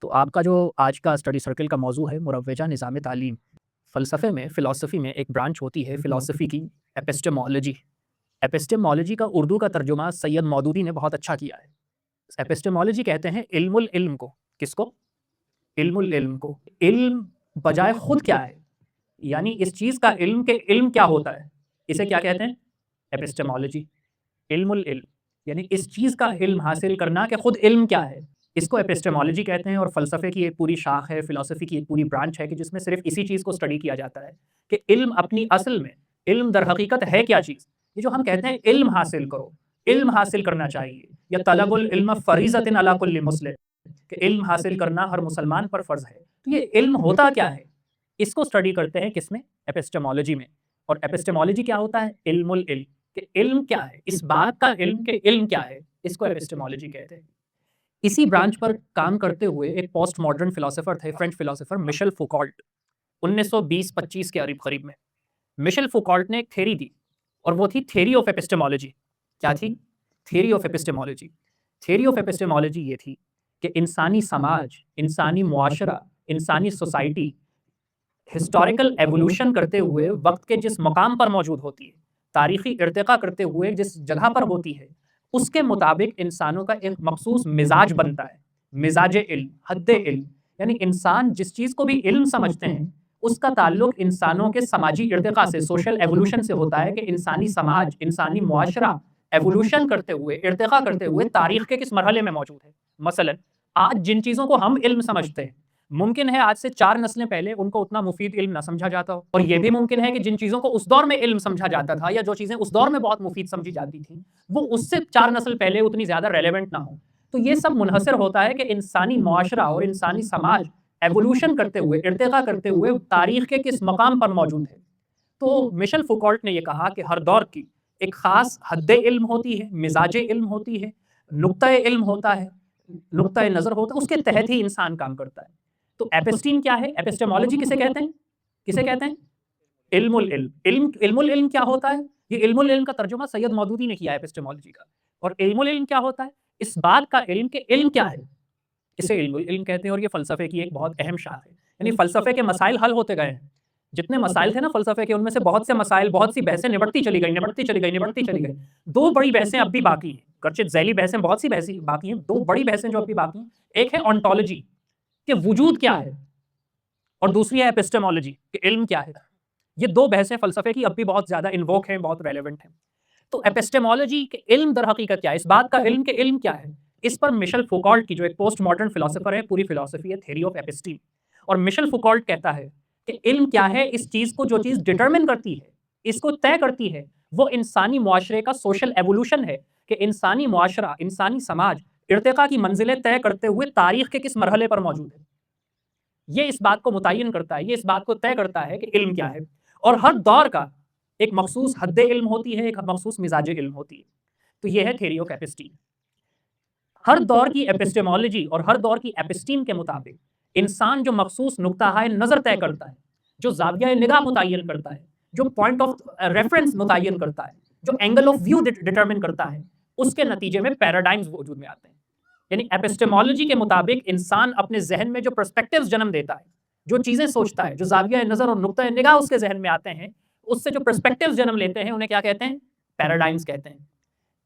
तो आपका जो आज का स्टडी सर्कल का मौजू है मुरव्वजा निज़ाम तालीम। फ़लसफ़े में फ़िलॉसफ़ी में एक ब्रांच होती है फ़िलॉसफ़ी की एपिस्टेमोलॉजी। एपिस्टेमोलॉजी का उर्दू का तर्जुमा सैयद मौदूदी ने बहुत अच्छा किया है। एपिस्टेमोलॉजी कहते हैं इल्मुल इल्म को। किसको? इल्मुल इल्म को। इल्म बजाय खुद क्या है? यानी इस चीज़ का इल्म के इल्म क्या होता है? इसे क्या कहते हैं? एपिस्टेमोलॉजी। इल्मुल इल्म यानी इस चीज़ का इल्म हासिल करना कि खुद इल्म क्या है, इसको एपिस्टेमोलॉजी कहते हैं। और फ़लसफ़े की एक पूरी शाख है, फ़िलॉसफ़ी की एक पूरी ब्रांच है कि जिसमें सिर्फ़ इसी चीज़ को स्टडी किया जाता है कि इल्म अपनी असल में, इल्म दर हकीकत है क्या चीज़? ये जो हम कहते हैं इल्म हासिल करो, इल्म हासिल करना चाहिए, या तलबुल इल्म फ़रीज़तन अला कुल्लि मुस्लिम, कि इल्म हासिल करना हर मुसलमान पर फ़र्ज़ है। तो ये इल्म होता क्या है? इसको स्टडी करते हैं किसमें? एपिस्टेमोलॉजी में। और एपिस्टेमोलॉजी क्या होता है? इल्मुल इल्म, कि इल्म क्या है, इस बात का इल्म के इल्म क्या है, इसको एपिस्टेमोलॉजी कहते हैं। इसी ब्रांच पर काम करते हुए एक पोस्ट मॉडर्न फिलोसोफर थे, फ्रेंच फिलोसोफर मिशेल फुकॉल्ट, 1920-25 के करीब में। मिशेल फुकॉल्ट ने एक थ्योरी दी, और वो थी थ्योरी ऑफ एपिस्टेमोलॉजी। क्या थी? Theory of epistemology. Theory of epistemology ये थी कि इंसानी समाज, इंसानी मुआशरा, इंसानी सोसाइटी हिस्टोरिकल एवोल्यूशन करते हुए वक्त के जिस मकाम पर मौजूद होती है, तारीखी इर्तिका करते हुए जिस जगह पर होती है, उसके मुताबिक इंसानों का एक मखसूस मिजाज बनता है। मिजाज इल्म, हद इल्म, यानी इंसान जिस चीज़ को भी इल्म समझते हैं, उसका ताल्लुक इंसानों के समाजी इर्तिका से, सोशल एवोल्यूशन से होता है कि इंसानी समाज, इंसानी मुआशरा एवोल्यूशन करते हुए, इर्तिका करते हुए तारीख के किस मरहले में मौजूद है। मसलन आज जिन चीज़ों को हम इल्म समझते हैं, मुमकिन है आज से 4 नस्लें पहले उनको उतना मुफीद इल्म ना समझा जाता हो। और ये भी मुमकिन है कि जिन चीज़ों को उस दौर में इल्म समझा जाता था, या जो चीज़ें उस दौर में बहुत मुफीद समझी जाती थी, वो उससे 4 नस्ल पहले उतनी ज़्यादा रेलेवेंट ना हो। तो ये सब मुनहसर होता है कि इंसानी मुआशरा और इंसानी समाज एवोल्यूशन करते हुए, इर्तिका करते हुए तारीख के किस मकाम पर मौजूद है। तो मिशेल फुकॉल्ट ने ये कहा कि हर दौर की एक ख़ास हद इल्म होती है, मिजाज इल्म होती है, नुक्ता इल्म होता है, नुक्ता नज़र होता है, उसके तहत ही इंसान काम करता है। तो एपिस्टीम क्या है? एपिस्टेमोलॉजी किसे कहते हैं? किसे कहते हैं? इल्मुल इल्म। इल्मुल इल्म क्या होता है? ये इल्मुल इल्म का तर्जुमा सैयद मौदूदी ने किया है एपिस्टेमोलॉजी का। और इल्मुल इल्म क्या होता है? इस बात का इल्म कि इल्म क्या है? इसे इल्मुल इल्म कहते हैं, और ये फ़लसफ़े की एक बहुत अहम शाख है। यानी फ़लसफ़े के मसाइल हल होते गए हैं। जितने मसाइल थे ना फ़लसफ़े के, उनमें से बहुत से मसाइल, बहुत सी बहसें निबटती चली गई, निबटती चली गई, निबटती चली गई। 2 बड़ी बहसें अब भी बाकी हैं। गर्चे ज़ैली बहसें, बहुत सी बहसें बाकी हैं। 2 बड़ी बहसें जो अब भी बाकी हैं, एक है ओंटोलॉजी, कि वजूद क्या है? और दूसरी है एपिस्टेमोलॉजी, कि इल्म क्या है। ये 2 बहसें फ़लसफ़े की अब भी बहुत ज़्यादा इन्वोक हैं, बहुत रेलेवेंट हैं। तो एपिस्टेमोलॉजी के इल्म दर हकीकत क्या है? इस बात का इल्म के इल्म क्या है? इस पर मिशेल फुकॉल्ट की, जो एक पोस्ट मॉडर्न फिलोसोफर है, पूरी फिलॉसफी है थ्योरी ऑफ एपिस्टीम। और मिशेल फुकॉल्ट कहता है कि इल्म क्या है? इस चीज़ को, जो चीज़ डिटरमिन करती है, इसको तय करती है, वो इंसानी मुआशरे का सोशल एवोल्यूशन है, कि इंसानी मुआशरा, इंसानी समाज इर्तिका की मंजिलें तय करते हुए तारीख के किस मरहले पर मौजूद है। ये इस बात को मुतय्यन करता है, ये इस बात को तय करता है कि इल्म क्या है। और हर दौर का एक मखसूस हद इल्म होती है, एक मखसूस मिजाज इल्म होती है। तो ये है थ्योरी ऑफ एपिस्टीम। हर दौर की एपिस्टेमोलॉजी और हर दौर की एपिस्टीम के मुताबिक इंसान जो मखसूस नुक्ता है नज़र तय करता है, जो ज़ाविया निगाह मुतय्यन करता है, जो पॉइंट ऑफ रेफरेंस मुतय्यन करता है, जो एंगल ऑफ व्यू डिटरमिन करता है, उसके नतीजे में पैराडाइम्स वजूद में आते हैं। यानी एपिस्टेमोलॉजी के मुताबिक इंसान अपने जहन में जो पर्सपेक्टिव्स जन्म देता है, जो चीज़ें सोचता है, जो ज़ाविया नज़र और नुक्ता निगाह उसके जहन में आते हैं, उससे जो पर्सपेक्टिव्स जन्म लेते हैं, उन्हें क्या कहते हैं? पैराडाइम्स कहते हैं।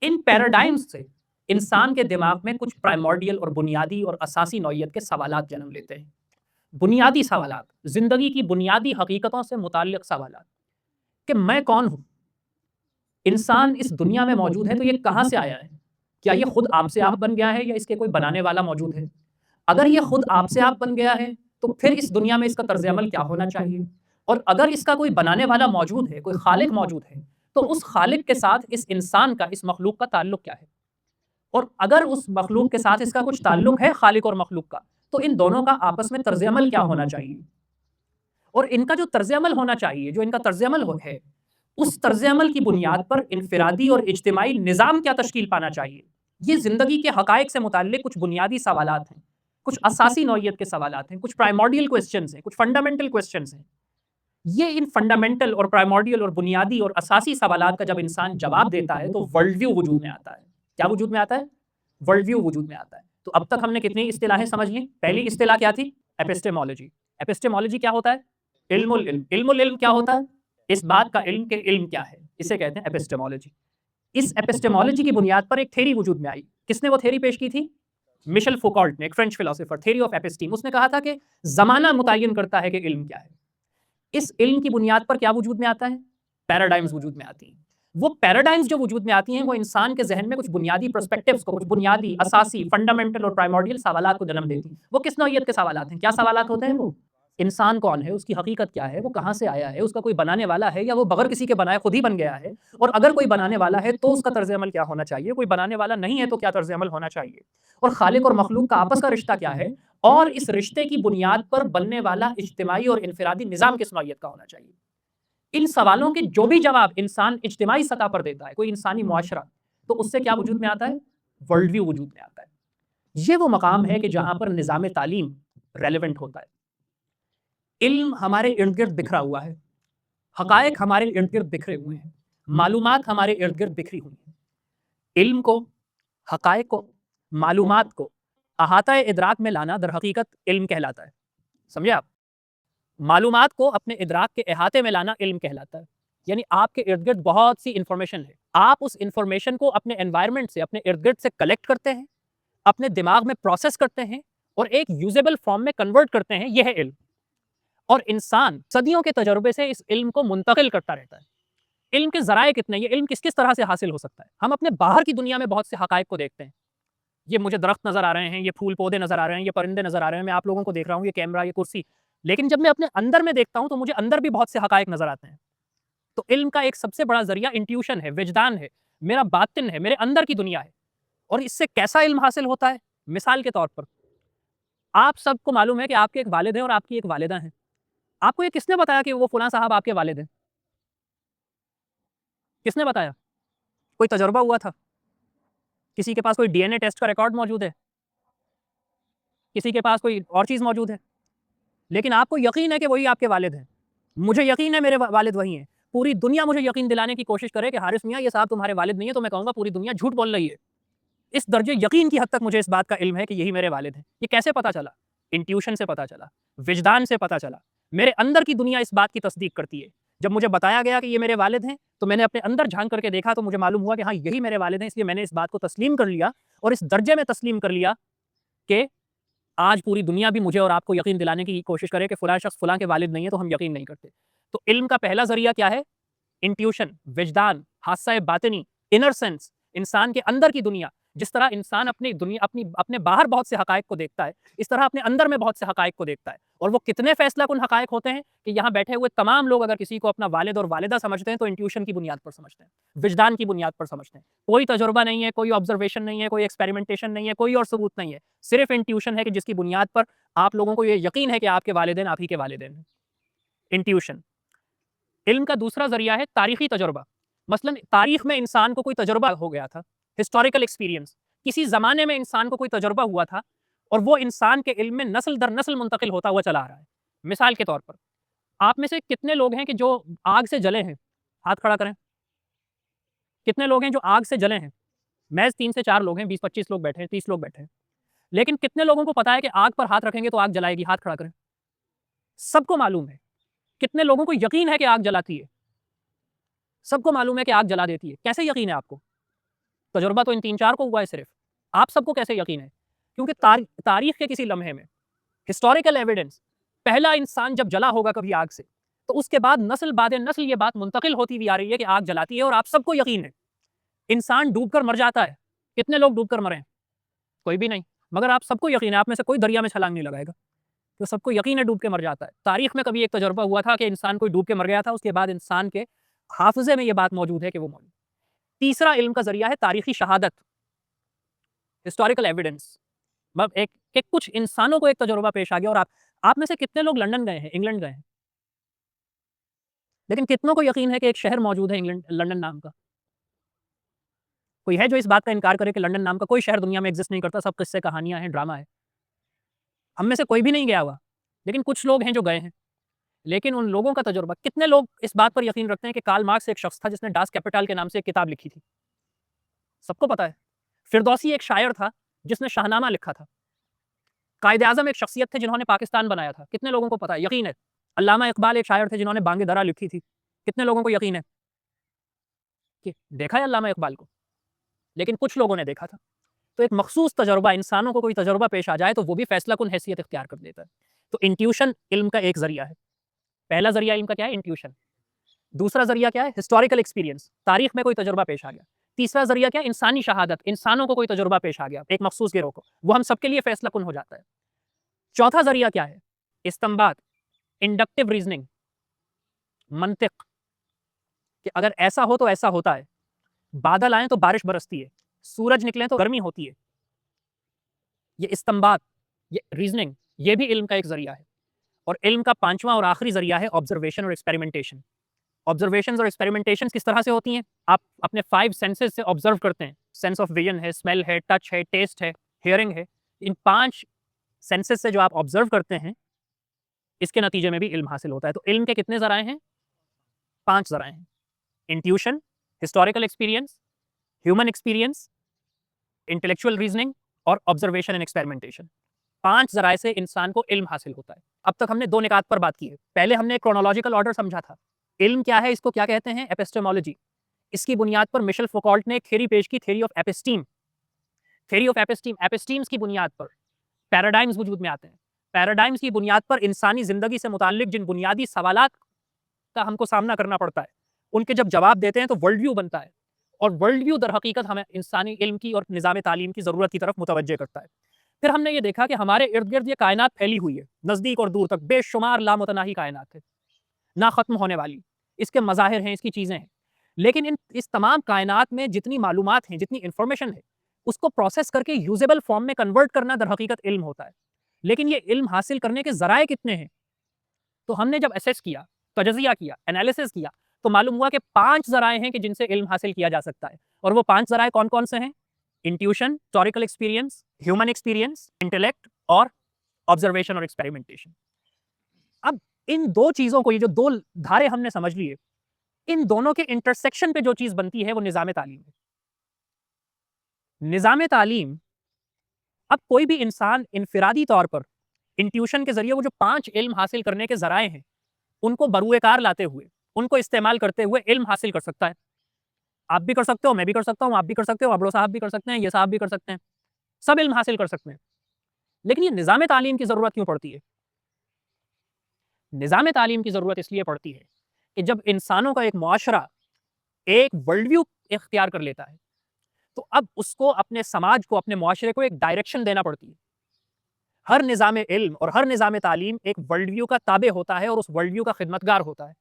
इन पैराडाइम्स से इंसान के दिमाग में कुछ प्राइमॉर्डियल और बुनियादी और असासी नौइयत के सवालात जन्म लेते हैं। बुनियादी सवालात, ज़िंदगी की बुनियादी हकीकतों से मुताल्लिक़ सवालात, कि मैं कौन हूँ? इंसान इस दुनिया में मौजूद है तो ये कहाँ से आया है? क्या ये खुद आप से आप बन गया है, या इसके कोई बनाने वाला मौजूद है? अगर ये खुद आप से आप बन गया है, तो फिर इस दुनिया में इसका तर्ज़ अमल क्या होना चाहिए? और अगर इसका कोई बनाने वाला मौजूद है, कोई खालिक मौजूद है, तो उस खालिक के साथ इस इंसान का, इस मखलूक का ताल्लुक क्या है? और अगर उस मखलूक के साथ इसका कुछ ताल्लुक है, खालिक और मखलूक का, तो इन दोनों का आपस में तर्ज़ अमल क्या होना चाहिए? और इनका जो तर्ज़ अमल होना चाहिए, जो इनका तर्ज़ अमल है, उस तर्ज़ अमल की बुनियाद पर इनफ़िरादी और इज्तिमाई निज़ाम क्या तश्कील पाना चाहिए? ये ज़िंदगी के हक़ाइक़ से मुताल्लिक़ कुछ बुनियादी सवालात हैं, कुछ असासी नौइयत के सवालात हैं, कुछ प्राइमॉर्डियल क्वेश्चन्स हैं, कुछ फंडामेंटल क्वेश्चन्स हैं। ये इन फंडामेंटल और प्राइमॉर्डियल और बुनियादी और असासी सवालात का जब इंसान जवाब देता है, तो वर्ल्ड व्यू वजूद में आता है। क्या वजूद में आता है? वर्ल्ड व्यू वजूद में आता है। तो अब तक हमने कितनी इस्तिलाहें समझ ली? पहली इस्तिलाह क्या थी? एपिस्टेमोलॉजी। एपिस्टेमोलॉजी क्या होता है? इल्मुल इल्म। इल्मुल इल्म क्या होता है? इस बात का इल्म कि इल्म क्या है, इसे कहते हैं एपिस्टेमोलॉजी। इस एपिस्टेमोलॉजी की बुनियाद पर एक थ्योरी वजूद में आई। किसने वो थ्योरी पेश की थी? मिशेल फुकॉल्ट ने, एक फ्रेंच फिलोसोफर, थ्योरी ऑफ एपिस्टीम। उसने कहा था कि ज़माना मुतय्यन करता है कि इल्म क्या है। इस इल्म की बुनियाद पर क्या वजूद में आता है? पैराडाइम्स वजूद में आती हैं। वो पैराडाइम्स जो वजूद में आती हैं, वो इंसान के ज़हन में कुछ बुनियादी पर्सपेक्टिव्स को, कुछ बुनियादी, असासी, फंडामेंटल और प्राइमोर्डियल सवालात को जन्म देती हैं। वो किस नौइयत के सवालात हैं? क्या सवालात होते हैं वो? इंसान कौन है? उसकी हकीकत क्या है? वो कहाँ से आया है? उसका कोई बनाने वाला है या वो बगैर किसी के बनाए खुद ही बन गया है? और अगर कोई बनाने वाला है तो उसका तर्ज़ अमल क्या होना चाहिए? कोई बनाने वाला नहीं है तो क्या तर्ज़ अमल होना चाहिए? और खालिक और मखलूक का आपस का रिश्ता क्या है? और इस रिश्ते की बुनियाद पर बनने वाला इज्तिमाई और इनफरादी निज़ाम किस नौइयत का होना चाहिए? इन सवालों के जो भी जवाब इंसान इज्तिमाई सतह पर देता है, कोई इंसानी मुआशरा, तो उससे क्या वजूद में आता है? वर्ल्ड व्यू वजूद में आता है। ये वो मकाम है कि जहाँ पर निज़ाम तालीम रेलेवेंट होता है। इल्म हमारे इर्द-गिर्द बिखरा हुआ है, हक़ाइक़ हमारे इर्द-गिर्द बिखरे हुए हैं, मालूमात हमारे इर्द-गिर्द बिखरी हुई हैं। इल्म को, हक़ाइक़ को, मालूमात को अहाता-ए इदराक में लाना दर हकीकत इल्म कहलाता है। समझे आप? मालूमात को अपने इदराक के अहाते में लाना इल्म कहलाता है। यानी आपके इर्द-गिर्द बहुत सी इन्फॉर्मेशन है। आप उस इन्फॉर्मेशन को अपने एनवायरनमेंट से, अपने इर्द-गिर्द से कलेक्ट करते हैं, अपने दिमाग में प्रोसेस करते हैं और एक यूजेबल फॉर्म में कन्वर्ट करते हैं। यह है इल्म। और इंसान सदियों के तजुर्बे से इस इल्म को मुंतकिल करता रहता है। इल्म के ज़राए कितने, ये इल्म किस-किस तरह से हासिल हो सकता है? हम अपने बाहर की दुनिया में बहुत से हक़ाइक़ को देखते हैं। ये मुझे दरख्त नज़र आ रहे हैं, ये फूल-पौधे नज़र आ रहे हैं, ये परिंदे नज़र आ रहे हैं, मैं आप लोगों को देख रहा हूँ, ये कैमरा, ये कुर्सी। लेकिन जब मैं अपने अंदर में देखता हूँ, तो मुझे अंदर भी बहुत से हक़ाइक़ नज़र आते हैं। तो इल्म का एक सबसे बड़ा ज़रिया इंट्यूशन है, विजदान है, मेरा बातिन है, मेरे अंदर की दुनिया है। और इससे कैसा इल्म हासिल होता है? मिसाल के तौर पर, आप सबको मालूम है कि आपके एक वालिद हैं और आपकी एक वालिदा हैं। आपको ये किसने बताया कि वो फलाँ साहब आपके वालिद हैं? किसने बताया? कोई तजुर्बा हुआ था? किसी के पास कोई डीएनए टेस्ट का रिकॉर्ड मौजूद है? किसी के पास कोई और चीज़ मौजूद है? लेकिन आपको यकीन है कि वही आपके वालिद हैं। मुझे यकीन है मेरे वालिद वही हैं। पूरी दुनिया मुझे यकीन दिलाने की कोशिश करे कि हारिस मियाँ ये साहब तुम्हारे वालिद नहीं है, तो मैं कहूँगा पूरी दुनिया झूठ बोल रही है। इस दर्जे यकीन की हद तक मुझे इस बात का इल्म है कि यही मेरे वालिद हैं। ये कैसे पता चला? इंट्यूशन से पता चला, विजदान से पता चला। मेरे अंदर की दुनिया इस बात की तस्दीक करती है। जब मुझे बताया गया कि ये मेरे वालिद हैं, तो मैंने अपने अंदर झाँक करके देखा तो मुझे मालूम हुआ कि हाँ, यही मेरे वालिद हैं, इसलिए मैंने इस बात को तस्लीम कर लिया और इस दर्जे में तस्लीम कर लिया कि आज पूरी दुनिया भी मुझे और आपको यकीन दिलाने की कोशिश करे कि फलाँ शख्स फलाँ के वालिद नहीं है, तो हम यकीन नहीं करते। तो इल्म का पहला ज़रिया क्या है? इंट्यूशन, विजदान, हादसा बातिनी, इनर सेंस, इंसान के अंदर की दुनिया। जिस तरह इंसान अपनी दुनिया, अपने बाहर बहुत से हक़ाइक़ को देखता है, इस तरह अपने अंदर में बहुत से हक़ाइक़ को देखता है। और वो कितने फ़ैसलाकुन हक़ाइक़ होते हैं कि यहाँ बैठे हुए तमाम लोग अगर किसी को अपना वालिद और वालिदा समझते हैं, तो इंट्यूशन की बुनियाद पर समझते हैं, विजदान की बुनियाद पर समझते हैं। कोई तजुर्बा नहीं है, कोई ऑब्ज़र्वेशन नहीं है, कोई एक्सपेरिमेंटेशन नहीं है, कोई और सबूत नहीं है। सिर्फ़ इंट्यूशन है कि जिसकी बुनियाद पर आप लोगों को ये यकीन है कि आपके वालिदैन आप ही के वालिदैन हैं। इंट्यूशन। इल्म का दूसरा ज़रिया है तारीख़ी तजुर्बा। मसलन तारीख़ में इंसान को कोई तजुर्बा हो गया था, हिस्टोरिकल एक्सपीरियंस। किसी ज़माने में इंसान को कोई तजुर्बा हुआ था और वो इंसान के इल्म में नस्ल दर नस्ल मुंतकिल होता हुआ चला आ रहा है। मिसाल के तौर पर, आप में से कितने लोग हैं कि जो आग से जले हैं? हाथ खड़ा करें। कितने लोग हैं जो आग से जले हैं? महज़ 3 से 4 लोग हैं, 20-25 लोग बैठे हैं, 30 लोग बैठे हैं। लेकिन कितने लोगों को पता है कि आग पर हाथ रखेंगे तो आग जलाएगी? हाथ खड़ा करें। सबको मालूम है। कितने लोगों को यकीन है कि आग जलाती है? सबको मालूम है कि आग जला देती है। कैसे यकीन है आपको? तजुर्बा तो इन 3-4 को हुआ है सिर्फ़। आप सबको कैसे यकीन है? क्योंकि तारीख़ के किसी लम्हे में, हिस्टोरिकल एविडेंस, पहला इंसान जब जला होगा कभी आग से, तो उसके बाद नस्ल बाद नस्ल ये बात मुंतकिल होती हुई आ रही है कि आग जलाती है और आप सबको यकीन है। इंसान डूब कर मर जाता है। कितने लोग डूब कर मरे हैं? कोई भी नहीं। मगर आप सबको यकीन है, आप में से कोई दरिया में छलांग नहीं लगाएगा। तो सबको यकीन है डूब के मर जाता है। तारीख़ में कभी एक तजुर्बा हुआ था कि इंसान कोई डूब के मर गया था, उसके बाद इंसान के हाफ़िज़े में ये बात मौजूद है कि वो मौजूद। तीसरा इल्म का ज़रिया है तारीख़ी शहादत, हिस्टोरिकल एविडेंस। मतलब एक कि कुछ इंसानों को एक तजुर्बा पेश आ गया और आप में से कितने लोग लंदन गए हैं, इंग्लैंड गए हैं? लेकिन कितनों को यकीन है कि एक शहर मौजूद है इंग्लैंड, लंदन नाम का? कोई है जो इस बात का इनकार करे कि लंदन नाम का कोई शहर दुनिया में एग्ज़िस्ट नहीं करता, सब किस्से कहानियाँ हैं, ड्रामा है? हम में से कोई भी नहीं गया हुआ, लेकिन कुछ लोग हैं जो गए हैं। लेकिन उन लोगों का तजुर्बा, कितने लोग इस बात पर यकीन रखते हैं कि कार्ल मार्क्स एक शख्स था जिसने डास कैपिटल के नाम से एक किताब लिखी थी? सबको पता है। फिरदौसी एक शायर था जिसने शाहनामा लिखा था। कायदे आज़म एक शख्सियत थे जिन्होंने पाकिस्तान बनाया था। कितने लोगों को पता है? यकीन है। अल्लामा इकबाल एक शायर थे जिन्होंने बांगे दरा लिखी थी। कितने लोगों को यकीन है? कि देखा है अल्लामा इकबाल को? लेकिन कुछ लोगों ने देखा था। तो एक मखसूस तजुर्बा, इंसानों को कोई तजुर्बा पेश आ जाए तो वो भी फैसला कुन हैसियत इख्तियार कर लेता है। तो इंट्यूशन इल्म का एक ज़रिया है। पहला ज़रिया इल्म का क्या है? इंट्यूशन। दूसरा ज़रिया क्या है? हिस्टोरिकल एक्सपीरियंस, तारीख में कोई तजुर्बा पेश आ गया। तीसरा ज़रिया क्या है? इंसानी शहादत, इंसानों को कोई तजुर्बा पेश आ गया, एक मखसूस गिरोह को, वो हम सबके लिए फैसला कुन हो जाता है। चौथा ज़रिया क्या है? इस्तिंबात, इंडक्टिव रीजनिंग, मंतिक, कि अगर ऐसा हो तो ऐसा होता है, बादल आए तो बारिश बरसती है, सूरज निकले तो गर्मी होती है। ये इस्तिंबात, ये रीजनिंग, ये भी इल्म का एक ज़रिया है। और इल्म का पांचवा और आखिरी ज़रिया है ऑब्जर्वेशन और एक्सपेरिमेंटेशन। ऑब्जर्वेशंस और एक्सपेरिमेंटेशंस किस तरह से होती हैं? आप अपने 5 सेंसेस से ऑब्जर्व करते हैं। सेंस ऑफ विजन है, स्मेल है, टच है, टेस्ट है, हियरिंग है। इन 5 सेंसेस से जो आप ऑब्जर्व करते हैं, इसके नतीजे में भी इल्म हासिल होता है। तो इल्म के कितने ज़राए हैं? 5 ज़राए हैं। Intuition, historical experience, human experience, intellectual reasoning और ऑब्जर्वेशन एंड एक्सपेरिमेंटेशन। 5 ज़राए से इंसान को इल्म हासिल होता है। अब तक हमने 2 निकात पर बात की है। पहले हमने क्रोनोलॉजिकल ऑर्डर समझा था। इल्म क्या है? इसको क्या कहते हैं? एपिस्टेमोलॉजी। इसकी बुनियाद पर मिशेल फौकॉल्ट ने एक थ्योरी पेश की, थ्योरी ऑफ एपिस्टीम। थ्योरी ऑफ एपिस्टीम, एपिस्टीम्स की बुनियाद पर पैराडाइम्स वजूद में आते हैं। पैराडाइम्स की बुनियाद पर इंसानी ज़िंदगी से मुताल्लिक जिन बुनियादी सवालात का हमको सामना करना पड़ता है, उनके जब जवाब देते हैं तो वर्ल्ड व्यू बनता है। और वर्ल्ड व्यू दर हकीकत हमें इंसानी इल्म की और निज़ाम तालीम की ज़रूरत की तरफ मुतवज्जे करता है। फिर हमने ये देखा कि हमारे इर्द-गिर्द ये कायनात फैली हुई है, नज़दीक और दूर तक बेशुमार लामुतनाही कायनात है, ना ख़त्म होने वाली। इसके मज़ाहिर हैं, इसकी चीज़ें हैं। लेकिन इस तमाम कायनात में जितनी मालूमात हैं, जितनी इन्फॉर्मेशन है, उसको प्रोसेस करके यूज़ेबल फ़ॉर्म में कन्वर्ट करना दर हकीकत इल्म होता है। लेकिन ये इल्म हासिल करने के ज़राए कितने हैं? तो हमने जब असेस किया, तजज़िया किया, एनालिसिस किया, तो मालूम हुआ कि 5 ज़राए हैं कि जिनसे इल्म हासिल किया जा सकता है। और वो 5 ज़राए कौन-कौन से हैं? Intuition, historical experience, human experience, intellect और ऑब्जर्वेशन और एक्सपेरिमेंटेशन। अब इन 2 चीज़ों को, ये जो 2 धारे हमने समझ लिए, इन दोनों के इंटरसेक्शन पे जो चीज़ बनती है वो निज़ाम तालीम है। निज़ाम तालीम, अब कोई भी इंसान इनफिरादी तौर पर इंट्यूशन के ज़रिए वो जो 5 इल्म हासिल करने के ज़राए हैं, उनको बरूए कार लाते हुए, उनको इस्तेमाल करते हुए इल्म हासिल कर सकता है। आप भी कर सकते हो, मैं भी कर सकता हूँ, आप भी कर सकते हो, अबड़ो साहब भी कर सकते हैं, ये साहब भी कर सकते हैं। सब इल्म हासिल कर सकते हैं। लेकिन ये निज़ाम तालीम की ज़रूरत क्यों पड़ती है? निज़ाम तालीम की ज़रूरत इसलिए पड़ती है कि जब इंसानों का एक मुआशरा एक वर्ल्ड व्यू इख्तियार कर लेता है, तो अब उसको अपने समाज को, अपने मुआशरे को एक डायरेक्शन देना पड़ती है। हर निज़ाम इल्म और हर निज़ाम तालीम एक वर्ल्ड व्यू का ताबे होता है और उस वर्ल्ड व्यू का खिदमतगार होता है।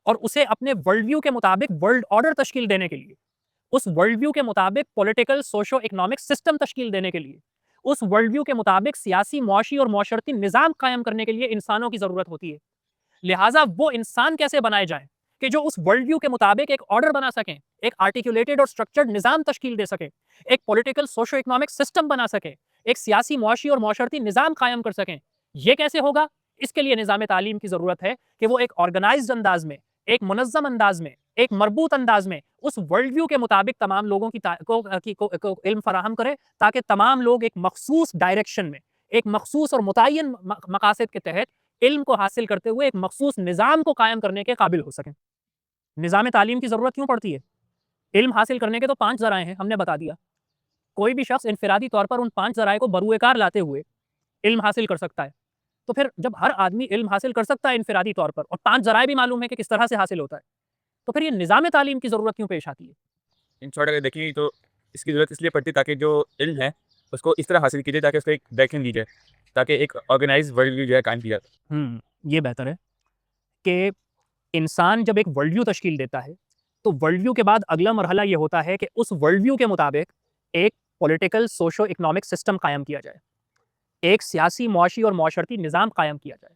और उसे अपने वर्ल्ड व्यू के मुताबिक वर्ल्ड ऑर्डर तश्कील देने के लिए, उस वर्ल्ड व्यू के मुताबिक पॉलिटिकल, सोशो इकोनॉमिक सिस्टम तश्कील देने के लिए, उस वर्ल्ड व्यू के मुताबिक सियासी, मुआशी और मुआशरती निज़ाम कायम करने के लिए इंसानों की ज़रूरत होती है। लिहाजा वो इंसान कैसे बनाए जाएँ कि जो उस वर्ल्ड व्यू के मुताबिक एक ऑर्डर बना सकें, एक आर्टिकुलेटेड और स्ट्रक्चर्ड निज़ाम तश्कील दे सकें, एक पॉलिटिकल, सोशो इकोनॉमिक सिस्टम बना सकें, एक सियासी, मुआशी और मुआशरती निज़ाम कायम कर सकें। ये कैसे होगा? इसके लिए निज़ाम तालीम की ज़रूरत है कि वो एक ऑर्गेनाइज़्ड अंदाज़ में, एक मुनज़्ज़म अंदाज़ में, एक मरबूत अंदाज़ में उस वर्ल्ड व्यू के मुताबिक तमाम लोगों की को इल्म फराहम करे, ताकि तमाम लोग एक मखसूस डायरेक्शन में, एक मखसूस और मुतय्यन मकासद के तहत इल्म को हासिल करते हुए एक मखसूस निज़ाम को कायम करने के काबिल हो सकें। निज़ाम तालीम की ज़रूरत क्यों पड़ती है? इल्म हासिल करने के तो 5 ज़राए हैं, हमने बता दिया। कोई भी शख्स इनफिरादी तौर पर उन 5 ज़राए को बरूए कार लाते हुए इल्म हासिल कर सकता है। तो फिर जब हर आदमी इल्म हासिल कर सकता है इनफिरादी तौर पर और 5 ज़राए भी मालूम है कि किस तरह से हासिल होता है, तो फिर ये निज़ाम तालीम की ज़रूरत क्यों पेश आती है? इन शॉर्ट अगर देखें तो इसकी ज़रूरत इसलिए पड़ती है ताकि जो इल्म है, उसको इस तरह हासिल कीजिए ताकि उसको एक डायरेक्शन दी जाए, ताकि एक ऑर्गेनाइज़्ड वर्ल्ड व्यू जो है कायम किया जाए। ये बेहतर है कि इंसान जब एक वर्ल्ड व्यू तश्कील देता है, तो वर्ल्ड व्यू के बाद अगला मरहला ये होता है कि उस वर्ल्ड व्यू के मुताबिक एक पॉलिटिकल, सोशो इकोनॉमिक सिस्टम कायम किया जाए। एक सियासी, मुआशी और मुआशरती निज़ाम कायम किया जाए।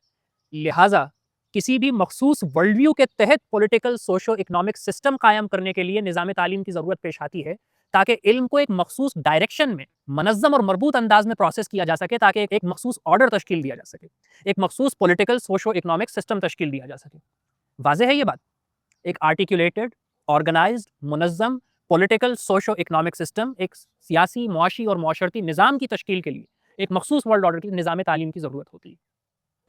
लिहाजा किसी भी मखसूस वर्ल्ड व्यू के तहत पॉलिटिकल, सोशो इकोनॉमिक सिस्टम कायम करने के लिए निज़ाम तालीम की ज़रूरत पेश आती है, ताकि इल्म को एक मखसूस डायरेक्शन में, मनज़्ज़म और मरबूत अंदाज में प्रोसेस किया जा सके, ताकि एक मखसूस ऑर्डर तश्कील दिया जा सके, एक मखसूस पॉलिटिकल, सोशो इकोनॉमिक सिस्टम तश्कील दिया जा सके। वाज़ेह है ये बात? एक आर्टिकुलेटेड, ऑर्गेनाइज्ड, मुनज़्ज़म, पॉलिटिकल सोशो इकोनॉमिक सिस्टम, एक सियासी, मुआशी और मुआशरती निज़ाम की तश्कील के लिए एक मखसूस वर्ल्ड ऑर्डर के निज़ाम तालीम की ज़रूरत होती है।